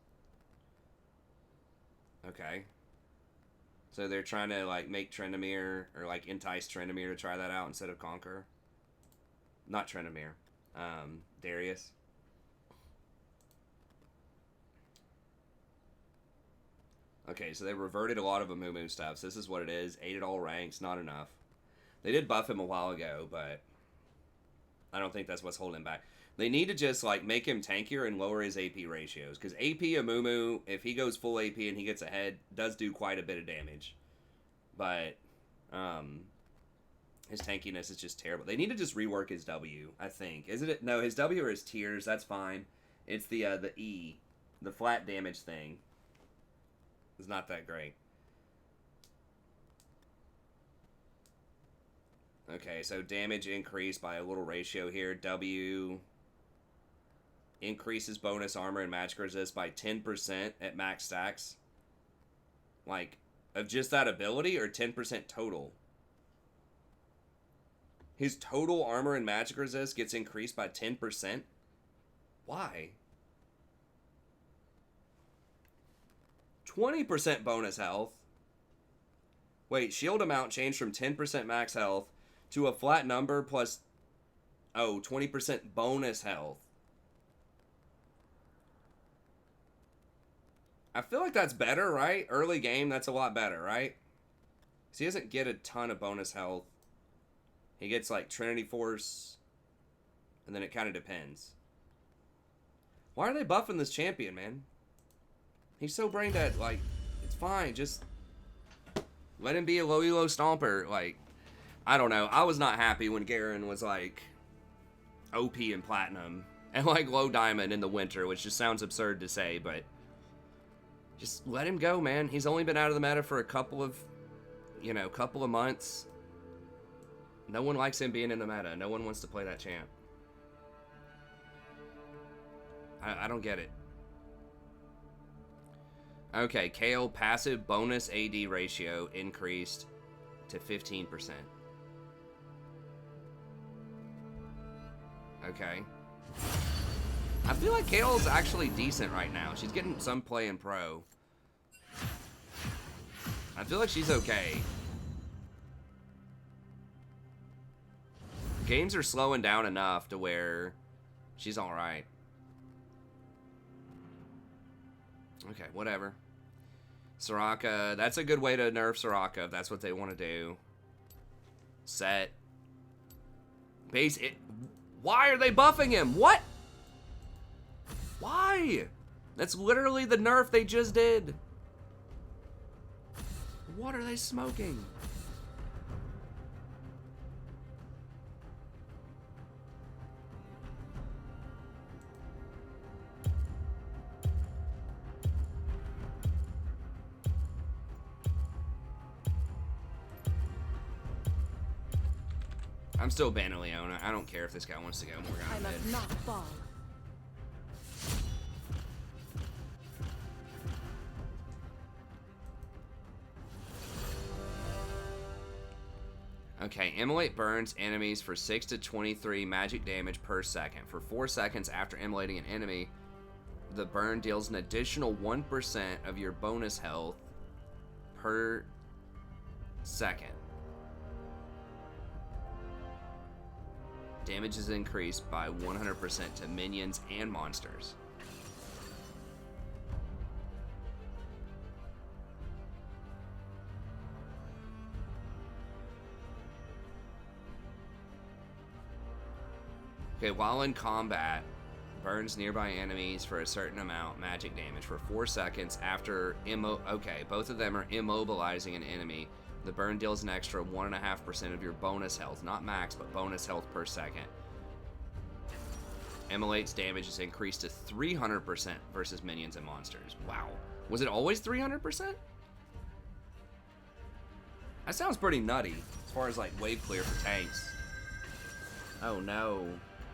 Okay. So they're trying to, like, make Tryndamere, or, like, entice Tryndamere to try that out instead of Conquer. Not Tryndamere. Darius. Okay, so they reverted a lot of Amumu stuff. So this is what it is. 8 at all ranks, not enough. They did buff him a while ago, but I don't think that's what's holding him back. They need to just, like, make him tankier and lower his AP ratios. Because AP Amumu, if he goes full AP and he gets ahead, does do quite a bit of damage. But, his tankiness is just terrible. They need to just rework his W, I think. Isn't it? No, his W or his tiers, that's fine. It's the E, the flat damage thing. It's not that great. Okay, so damage increased by a little ratio here. W increases bonus armor and magic resist by 10% at max stacks. Like, of just that ability or 10% total? His total armor and magic resist gets increased by 10%? Why? 20% bonus health. Wait, shield amount changed from 10% max health to a flat number plus, 20% bonus health. I feel like that's better, right? Early game, that's a lot better, right? So he doesn't get a ton of bonus health. He gets like Trinity Force, and then it kind of depends. Why are they buffing this champion, man? He's so brain dead. Like, it's fine. Just let him be a low elo stomper. Like, I don't know. I was not happy when Garen was like OP in platinum and like low diamond in the winter, which just sounds absurd to say, but just let him go, man. He's only been out of the meta for a couple of months. No one likes him being in the meta. No one wants to play that champ. I don't get it. Okay, KO passive bonus AD ratio increased to 15%. Okay. I feel like Kale's actually decent right now. She's getting some play in pro. I feel like she's okay. Games are slowing down enough to where she's alright. Okay, whatever. Soraka, that's a good way to nerf Soraka if that's what they want to do. Set. Base it. Why are they buffing him? What? Why? That's literally the nerf they just did. What are they smoking? I'm still banning Leona. I don't care if this guy wants to go more I must mid. not fall. Okay, Immolate burns enemies for 6 to 23 magic damage per second. For 4 seconds after immolating an enemy, the burn deals an additional 1% of your bonus health per second. Damage is increased by 100% to minions and monsters. Okay, while in combat, burns nearby enemies for a certain amount magic damage for 4 seconds after okay, both of them are immobilizing an enemy. The burn deals an extra 1.5% of your bonus health, not max, but bonus health per second. Immolate's damage is increased to 300% versus minions and monsters. Wow. Was it always 300%? That sounds pretty nutty, as far as like wave clear for tanks. Oh no.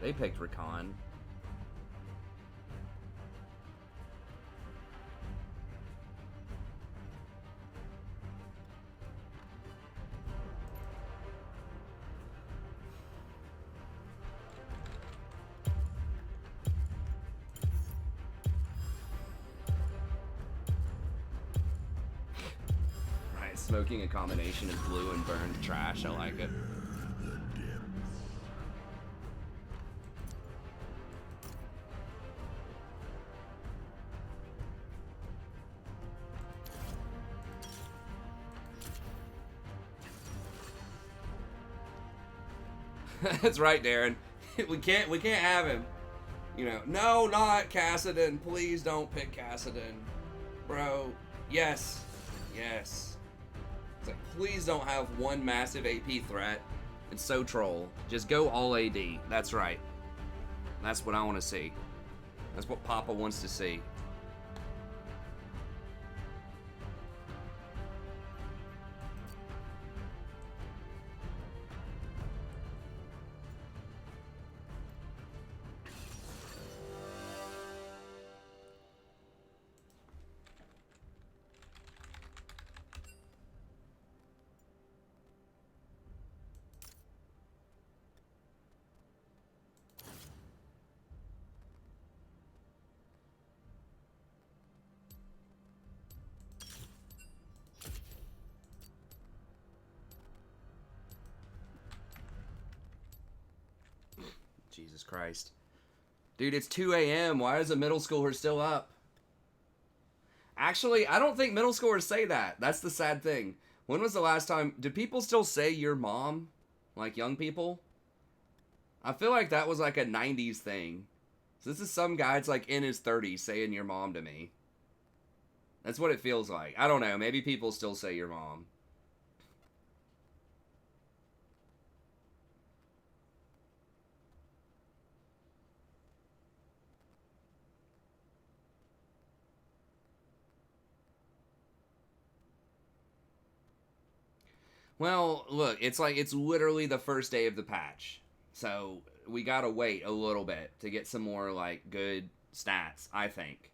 They picked Rakan. Right, smoking a combination of blue and burned trash. I like it. That's right, Darren. we can't have him. You know, no, not Cassidon. Please don't pick Cassidon. Bro, yes. Yes. It's like, please don't have one massive AP threat. It's so troll. Just go all AD. That's right. That's what I want to see. That's what Papa wants to see. Jesus Christ. Dude, it's 2 a.m. Why is a middle schooler still up? Actually, I don't think middle schoolers say that. That's the sad thing. When was the last time... Do people still say your mom? Like young people? I feel like that was like a 90s thing. So this is some guy that's like in his 30s saying your mom to me. That's what it feels like. I don't know. Maybe people still say your mom. Well, look, it's literally the first day of the patch. So, we gotta wait a little bit to get some more, like, good stats, I think.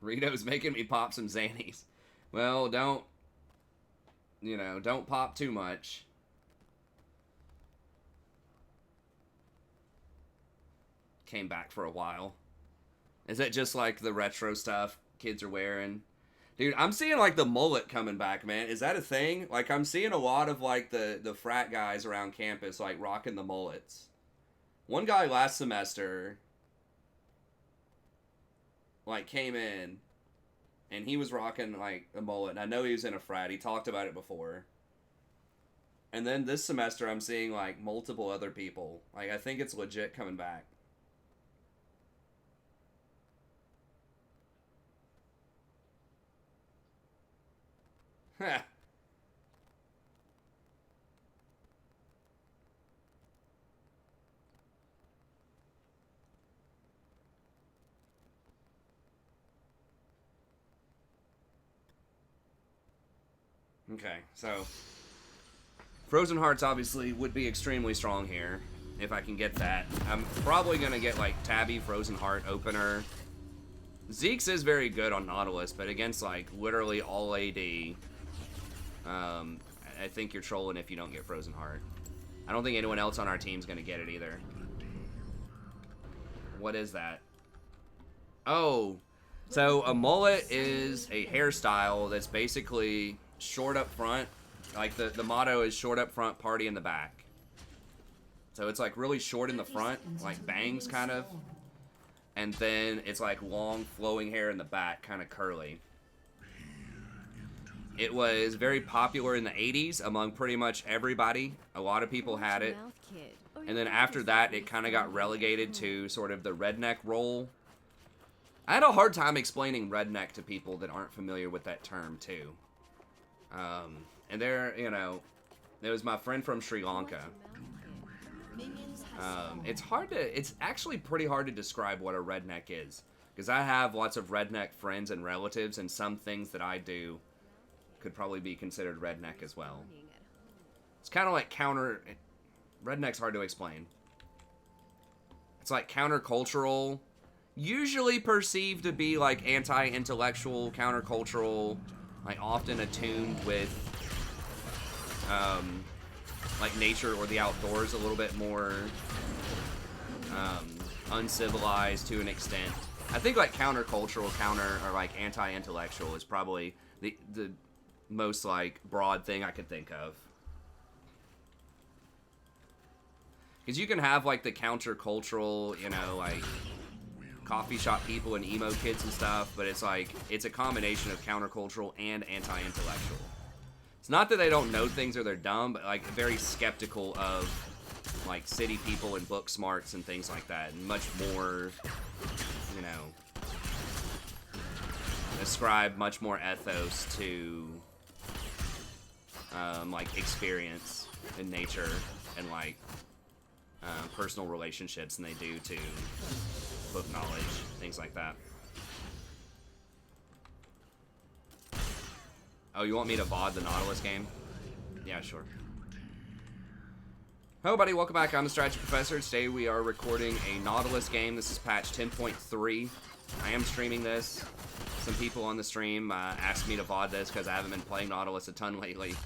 Rito's making me pop some Xannies. Well, don't pop too much. Came back for a while. Is it just, like, the retro stuff kids are wearing? Dude, I'm seeing, like, the mullet coming back, man. Is that a thing? Like, I'm seeing a lot of, like, the frat guys around campus, like, rocking the mullets. One guy last semester, like, came in, and he was rocking, like, a mullet. And I know he was in a frat. He talked about it before. And then this semester, I'm seeing, like, multiple other people. Like, I think it's legit coming back. Heh. Okay, so Frozen Hearts obviously would be extremely strong here if I can get that. I'm probably gonna get like Tabby Frozen Heart opener. Zeke's is very good on Nautilus, but against like literally all AD, I think you're trolling if you don't get Frozen Heart. I don't think anyone else on our team's gonna get it either. What is that? Oh, so a mullet is a hairstyle that's basically short up front. Like the motto is short up front, party in the back. So it's like really short in the front, like bangs kind of. And then it's like long flowing hair in the back, kind of curly. It was very popular in the 80s among pretty much everybody. A lot of people had it. And then after that, it kind of got relegated to sort of the redneck role. I had a hard time explaining redneck to people that aren't familiar with that term, too. And there, you know, there was my friend from Sri Lanka. It's actually pretty hard to describe what a redneck is. Because I have lots of redneck friends and relatives, and some things that I do could probably be considered redneck as well. It's kind of like redneck's hard to explain. It's like countercultural, usually perceived to be like anti-intellectual, countercultural, like often attuned with like nature or the outdoors a little bit more uncivilized to an extent. I think like countercultural, or like anti-intellectual is probably the most like broad thing I could think of. Because you can have like the countercultural, you know, like coffee shop people and emo kids and stuff, but it's like it's a combination of countercultural and anti-intellectual. It's not that they don't know things or they're dumb, but like very skeptical of like city people and book smarts and things like that, and much more, you know, ascribe much more ethos to like experience in nature and like personal relationships than they do to book knowledge, things like that. Oh, you want me to VOD the Nautilus game? Yeah, sure. Hello, buddy. Welcome back. I'm the Strategy Professor. Today we are recording a Nautilus game. This is patch 10.3. I am streaming this. Some people on the stream asked me to VOD this because I haven't been playing Nautilus a ton lately.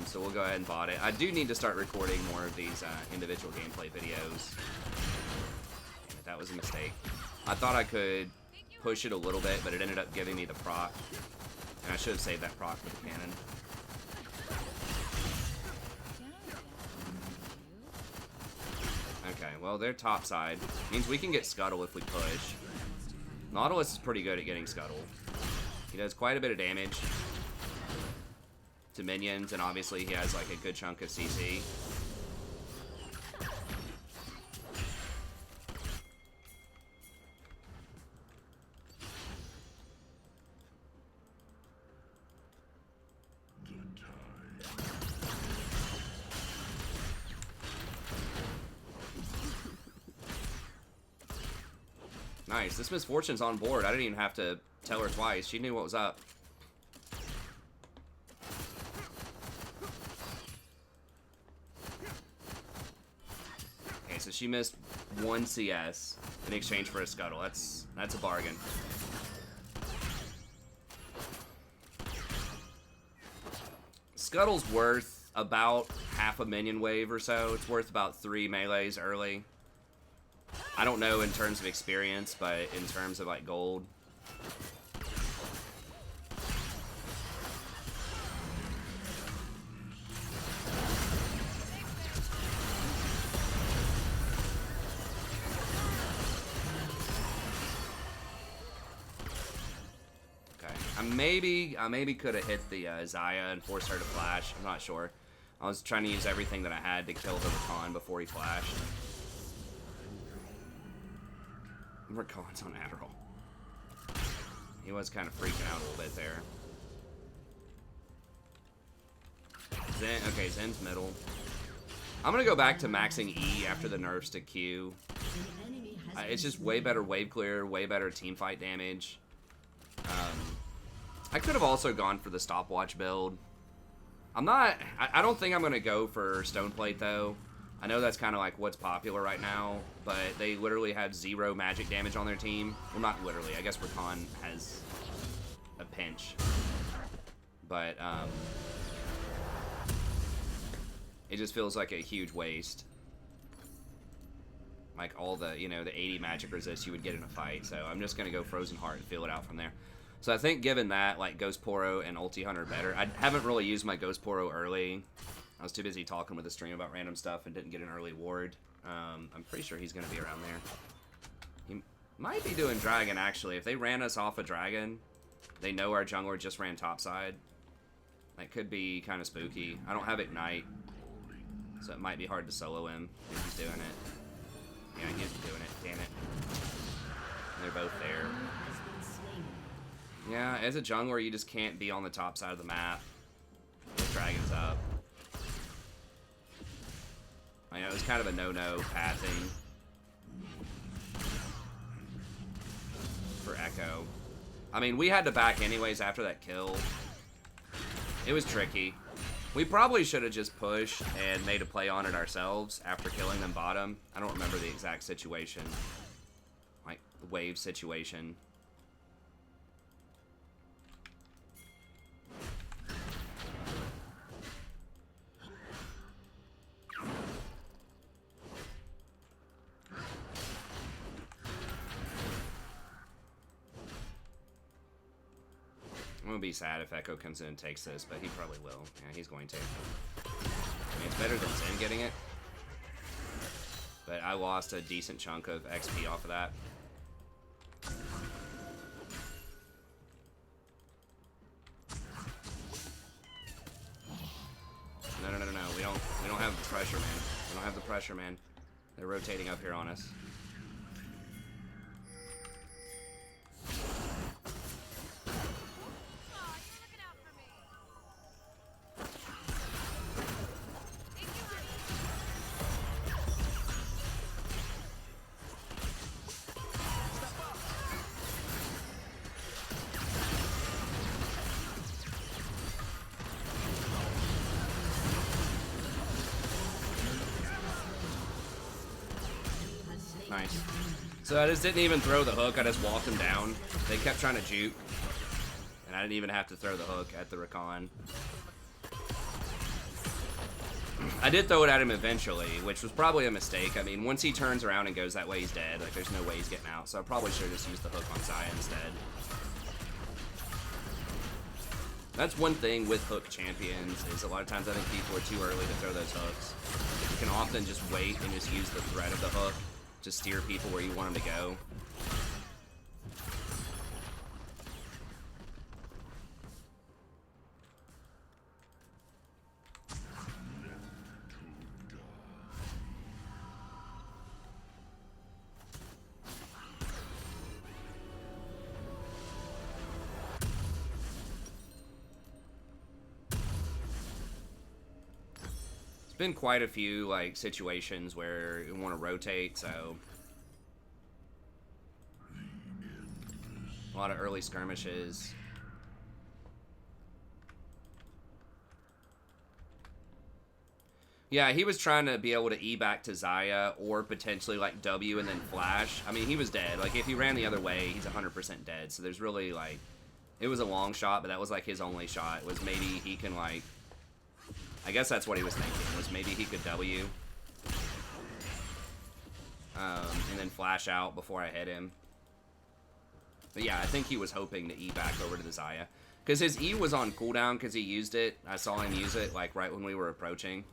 So we'll go ahead and VOD it. I do need to start recording more of these individual gameplay videos. Damn it, that was a mistake. I thought I could push it a little bit, but it ended up giving me the proc. And I should have saved that proc for the cannon. Okay, well, they're topside. Means we can get Scuttle if we push. Nautilus is pretty good at getting Scuttle. He does quite a bit of damage to minions, and obviously he has like a good chunk of CC. Nice. This Misfortune's on board. I didn't even have to tell her twice. She knew what was up. Okay, so she missed 1 CS in exchange for a Scuttle. That's a bargain. Scuttle's worth about half a minion wave or so. It's worth about 3 melees early. I don't know in terms of experience, but in terms of like gold. Okay, I maybe could have hit the Xayah and forced her to flash. I'm not sure. I was trying to use everything that I had to kill the Rakan before he flashed. Rakan's on Adderall. He was kind of freaking out a little bit there. Zen, okay, Zen's middle. I'm gonna go back to maxing E after the nerfs to Q. It's just way better wave clear, way better team fight damage. I could have also gone for the stopwatch build. I don't think I'm gonna go for Stoneplate though. I know that's kind of like what's popular right now, but they literally have 0 magic damage on their team. Well, not literally. I guess Rakan has a pinch. But, it just feels like a huge waste. Like all the, you know, the 80 magic resist you would get in a fight. So I'm just going to go Frozen Heart and feel it out from there. So I think given that, like, Ghost Poro and Ulti Hunter are better. I haven't really used my Ghost Poro early. I was too busy talking with the stream about random stuff and didn't get an early ward. I'm pretty sure he's going to be around there. He might be doing Dragon, actually. If they ran us off a Dragon, they know our jungler just ran topside. That could be kind of spooky. I don't have Ignite, so it might be hard to solo him if he's doing it. Yeah, he's doing it. Damn it. They're both there. Yeah, as a jungler, you just can't be on the top side of the map with Dragons up. I know it was kind of a no-no pathing for Echo. I mean, we had to back anyways after that kill. It was tricky. We probably should have just pushed and made a play on it ourselves after killing them bottom. I don't remember the exact situation. Like, the wave situation. I'm gonna be sad if Echo comes in and takes this, but he probably will. Yeah, he's going to. I mean, it's better than Zen getting it. But I lost a decent chunk of XP off of that. pressure, man. They're rotating up here on us. Nice. So I just didn't even throw the hook, I just walked him down. They kept trying to juke. And I didn't even have to throw the hook at the Rakan. I did throw it at him eventually, which was probably a mistake. I mean, once he turns around and goes that way, he's dead. Like, there's no way he's getting out. So I probably should have just used the hook on Zaya instead. That's one thing with hook champions, is a lot of times I think people are too early to throw those hooks. You can often just wait and just use the threat of the hook to steer people where you want them to go. Been quite a few like situations where you want to rotate, so a lot of early skirmishes. Yeah, he was trying to be able to E back to Zaya or potentially like W and then flash. I mean, he was dead. Like if he ran the other way, he's 100% dead. So there's really like, it was a long shot, but that was like his only shot. Was maybe he can like, I guess that's what he was thinking, was maybe he could W. And then flash out before I hit him. But yeah, I think he was hoping to E back over to the Zaya. Because his E was on cooldown because he used it. I saw him use it like right when we were approaching.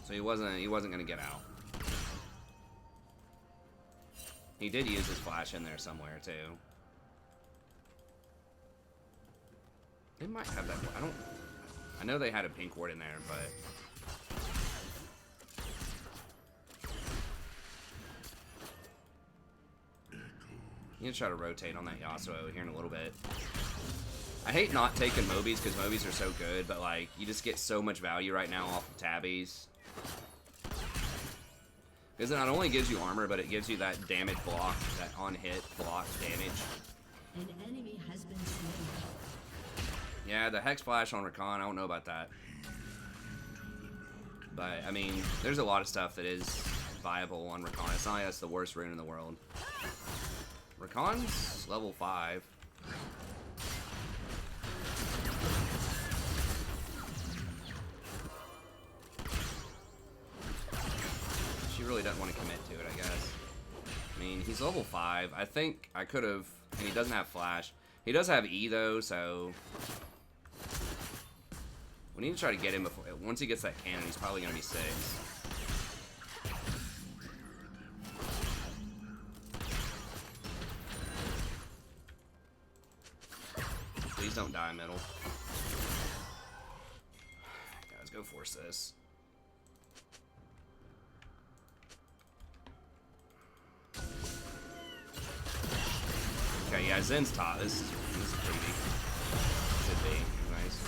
So he wasn't going to get out. He did use his flash in there somewhere too. They might have that. I know they had a pink ward in there, but you can try to rotate on that Yasuo here in a little bit. I hate not taking Mobies because Mobies are so good, but like you just get so much value right now off of Tabbies. Because it not only gives you armor, but it gives you that damage block, that on-hit block damage. An enemy has been slain. Yeah, the Hex Flash on Rakan, I don't know about that. But, I mean, there's a lot of stuff that is viable on Rakan. It's not like that's the worst rune in the world. Rakan's level 5. She really doesn't want to commit to it, I guess. I mean, he's level 5. I think I could have... And he doesn't have Flash. He does have E, though, so... We need to try to get him before... Once he gets that cannon, he's probably going to be 6. Please don't die middle. Yeah, let's go force this. Okay, yeah, Zen's top. This is pretty deep. Should be. Nice.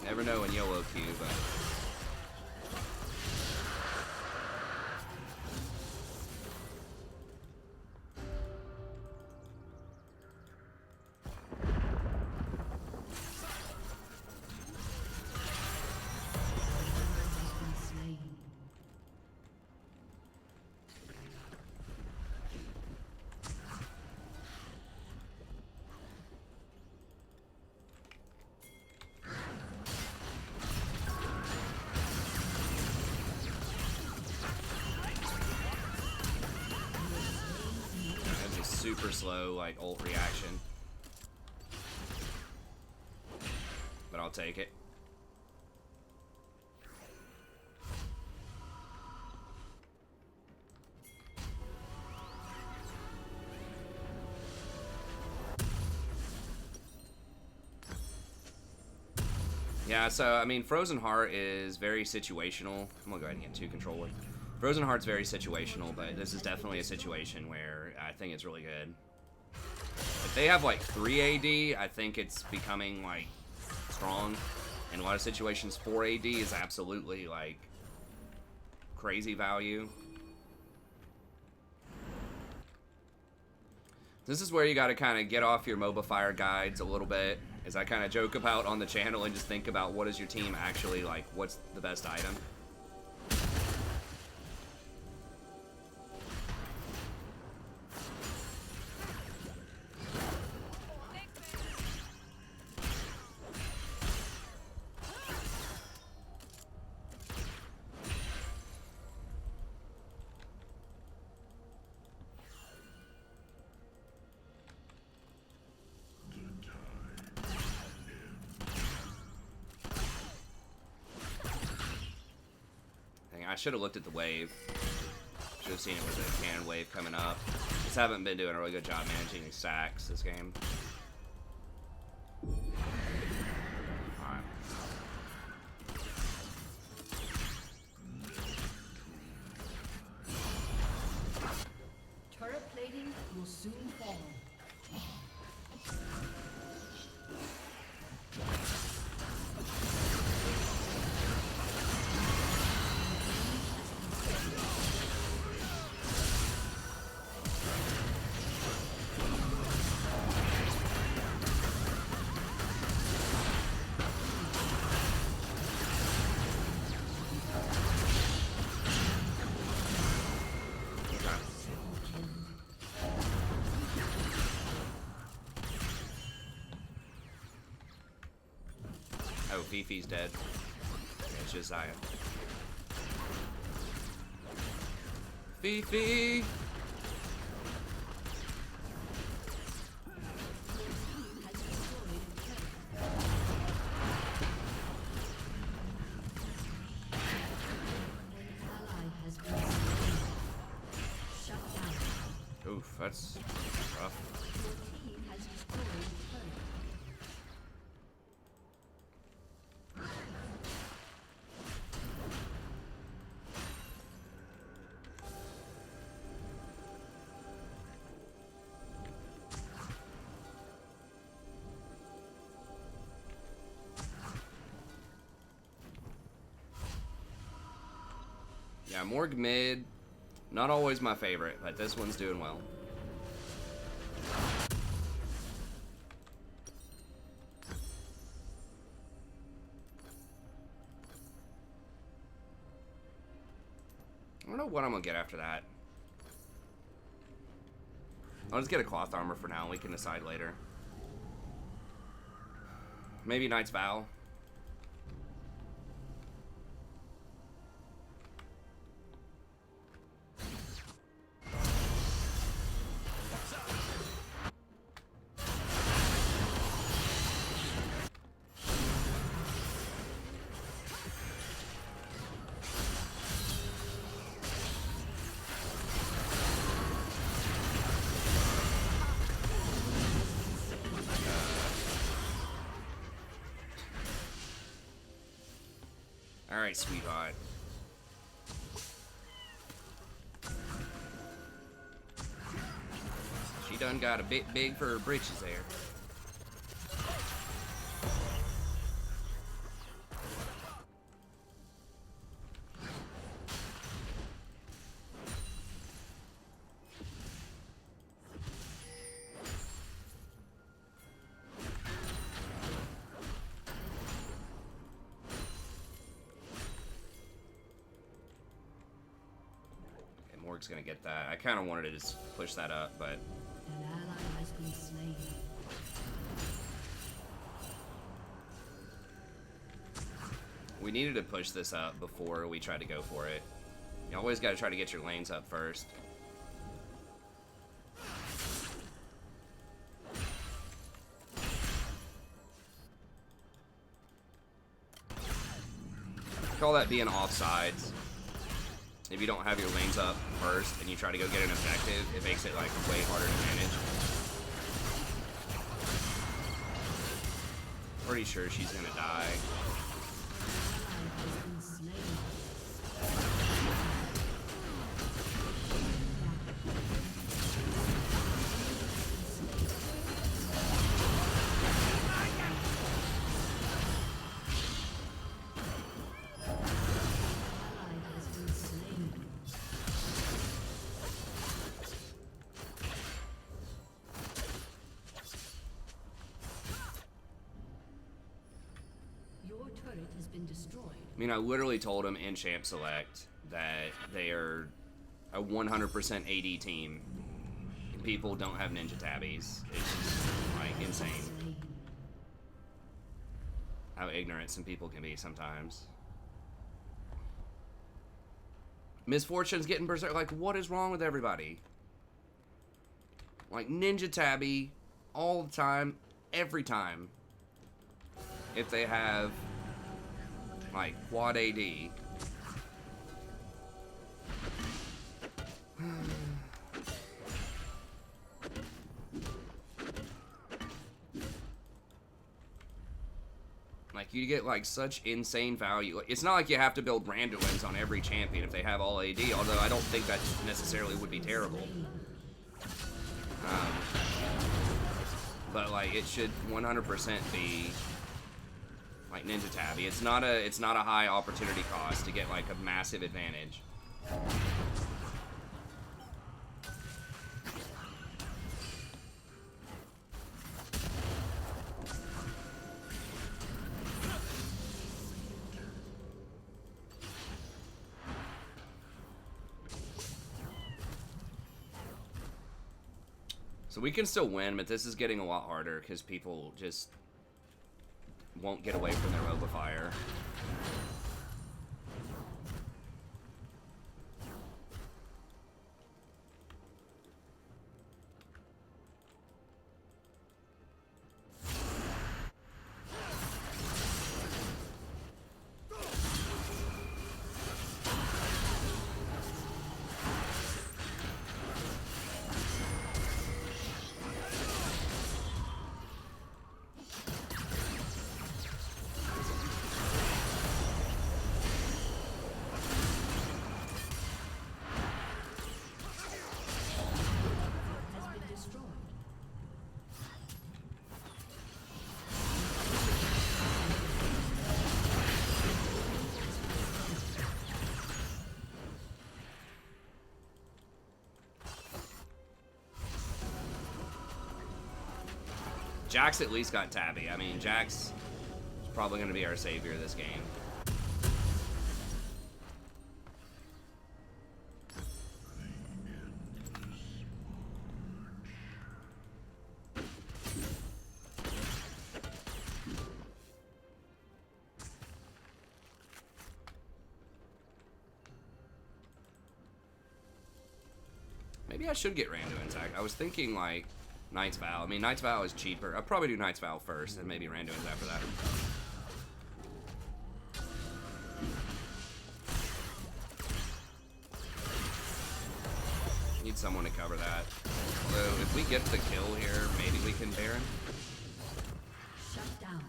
Never know in YOLO Q, but... super slow, like, ult reaction. But I'll take it. Yeah, so, I mean, Frozen Heart is very situational. I'm gonna go ahead and get 2 controller. Frozen Heart's very situational, but this is definitely a situation where I think it's really good. If they have, like, 3 AD, I think it's becoming, like, strong. In a lot of situations, 4 AD is absolutely, like, crazy value. This is where you gotta kind of get off your MOBA Fire guides a little bit, as I kind of joke about on the channel, and just think about what is your team actually, like, what's the best item. I should have looked at the wave. Should have seen it was a cannon wave coming up. Just haven't been doing a really good job managing these stacks this game. Alright. Turret plating will soon fall. Oh, Fifi's dead. Yeah, it's just Zaya. Fifi! Oof, that's rough. Yeah, Morg mid, not always my favorite, but this one's doing well. I don't know what I'm gonna get after that. I'll just get a cloth armor for now, and we can decide later. Maybe Knight's Vow. Alright, sweetheart. She done got a bit big for her britches there. Morg's gonna get that. I kind of wanted to just push that up, but An ally has been slain. we needed to push this up before we tried to go for it. You always got to try to get your lanes up first. Call that being offsides. If you don't have your lanes up first and you try to go get an objective, it makes it like way harder to manage. Pretty sure she's gonna die. has been slain. Has been destroyed. I mean, I literally told him in Champ Select that they are a 100% AD team. People don't have ninja tabbies. It's just, like, insane how ignorant some people can be sometimes. Misfortune's getting berserk. Like, what is wrong with everybody? Like, ninja tabby all the time, every time. If they have like quad AD. Like, you get like such insane value. It's not like you have to build Randuins on every champion if they have all AD, although I don't think that necessarily would be terrible. But like, it should 100% be like ninja tabby. It's not a high opportunity cost to get like a massive advantage. So we can still win, but this is getting a lot harder because people just won't get away from their robe of fire. Jax at least got tabby. I mean, Jax is probably going to be our savior this game. Maybe I should get Randuin's. I was thinking, like, Knight's Vow. I mean, Knight's Vow is cheaper. I'll probably do Knight's Vow first, and maybe Randuin's after that. Need someone to cover that. Although, if we get the kill here, maybe we can Baron. Shut down.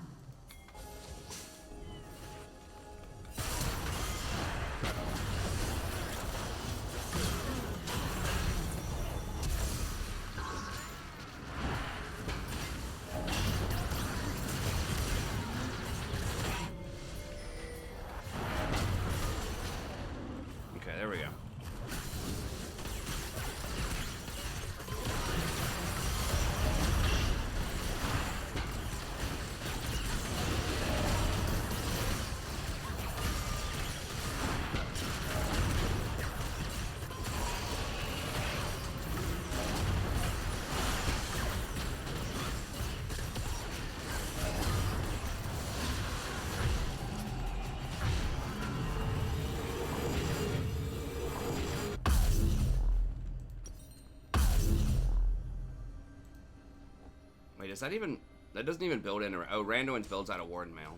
There we go. Wait, is that even... That doesn't even build in... Oh, Randuin's builds out of Warden Mail.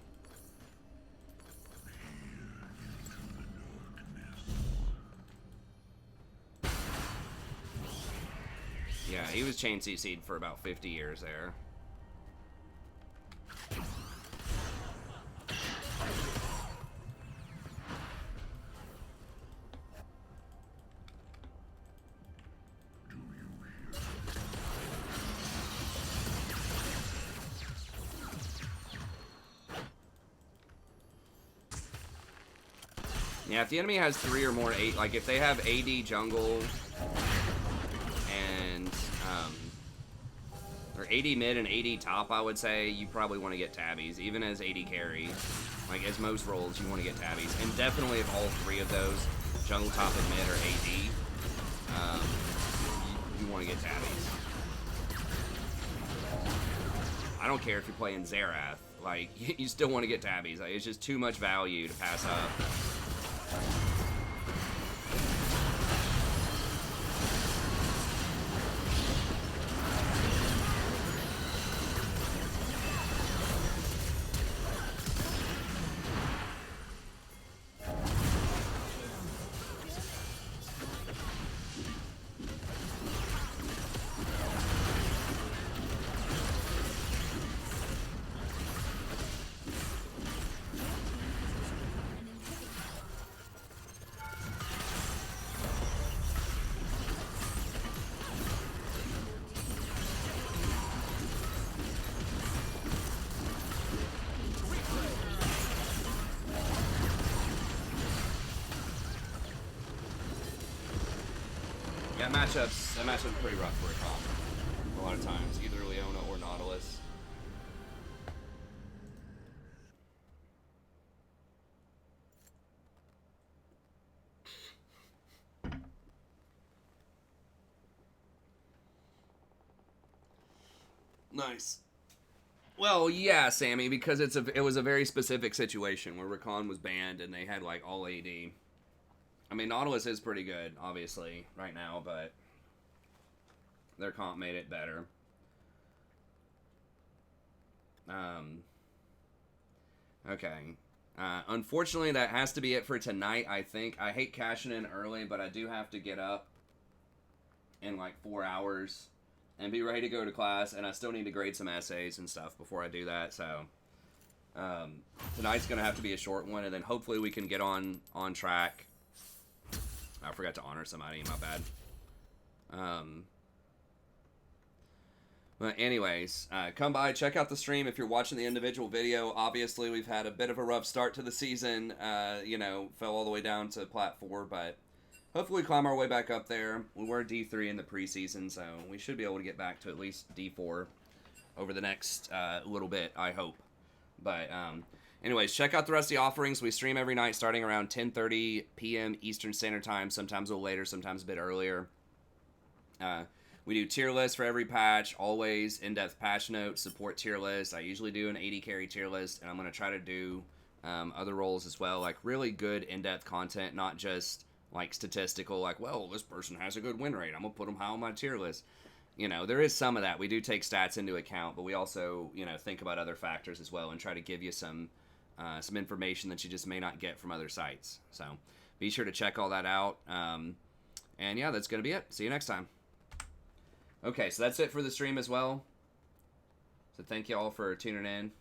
Yeah, he was chain CC'd for about 50 years there. Yeah, if the enemy has 3 or more like if they have AD jungle and or AD mid and AD top, I would say you probably want to get tabbies, even as AD carry. Like as most roles, you want to get tabbies, and definitely if all 3 of those, jungle, top, and mid, are AD, you want to get tabbies. I don't care if you're playing Xerath, like you still want to get tabbies. Like, it's just too much value to pass up. That matchup's pretty rough for a comp. A lot of times, either Leona or Nautilus. Nice. Well, yeah, Sammy, because it was a very specific situation where Rakan was banned and they had like all AD. I mean, Nautilus is pretty good, obviously, right now, but their comp made it better. Okay. Unfortunately, that has to be it for tonight, I think. I hate cashing in early, but I do have to get up in like 4 hours and be ready to go to class, and I still need to grade some essays and stuff before I do that, so tonight's going to have to be a short one, and then hopefully we can get on track. I forgot to honor somebody, my bad. But anyways, come by, check out the stream if you're watching the individual video. Obviously, we've had a bit of a rough start to the season. You know, fell all the way down to Plat 4, but hopefully we climb our way back up there. We were D3 in the preseason, so we should be able to get back to at least D4 over the next little bit, I hope. But anyways, check out the rest of the offerings. We stream every night starting around 10:30 p.m. Eastern Standard Time, sometimes a little later, sometimes a bit earlier. We do tier lists for every patch, always in-depth patch notes, support tier lists. I usually do an 80 carry tier list, and I'm going to try to do other roles as well, like really good in-depth content, not just like statistical, like, well, this person has a good win rate, I'm going to put them high on my tier list. You know, there is some of that. We do take stats into account, but we also, you know, think about other factors as well and try to give you some information that you just may not get from other sites. So be sure to check all that out. And yeah, that's going to be it. See you next time. Okay, so that's it for the stream as well. So thank you all for tuning in.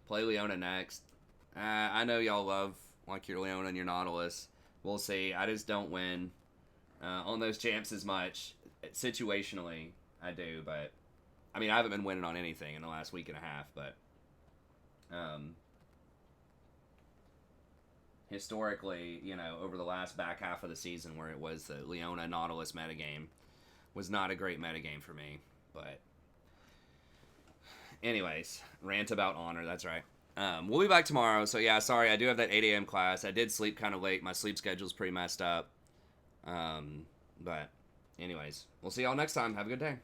Play Leona next. I know y'all love like your Leona and your Nautilus. We'll see. I just don't win on those champs as much. Situationally, I do, but I mean, I haven't been winning on anything in the last week and a half, but historically, you know, over the last back half of the season where it was the Leona Nautilus metagame was not a great metagame for me, but anyways, rant about honor, that's right. We'll be back tomorrow, so yeah, sorry, I do have that 8 a.m. class. I did sleep kind of late. My sleep schedule's pretty messed up, but anyways, we'll see y'all next time. Have a good day.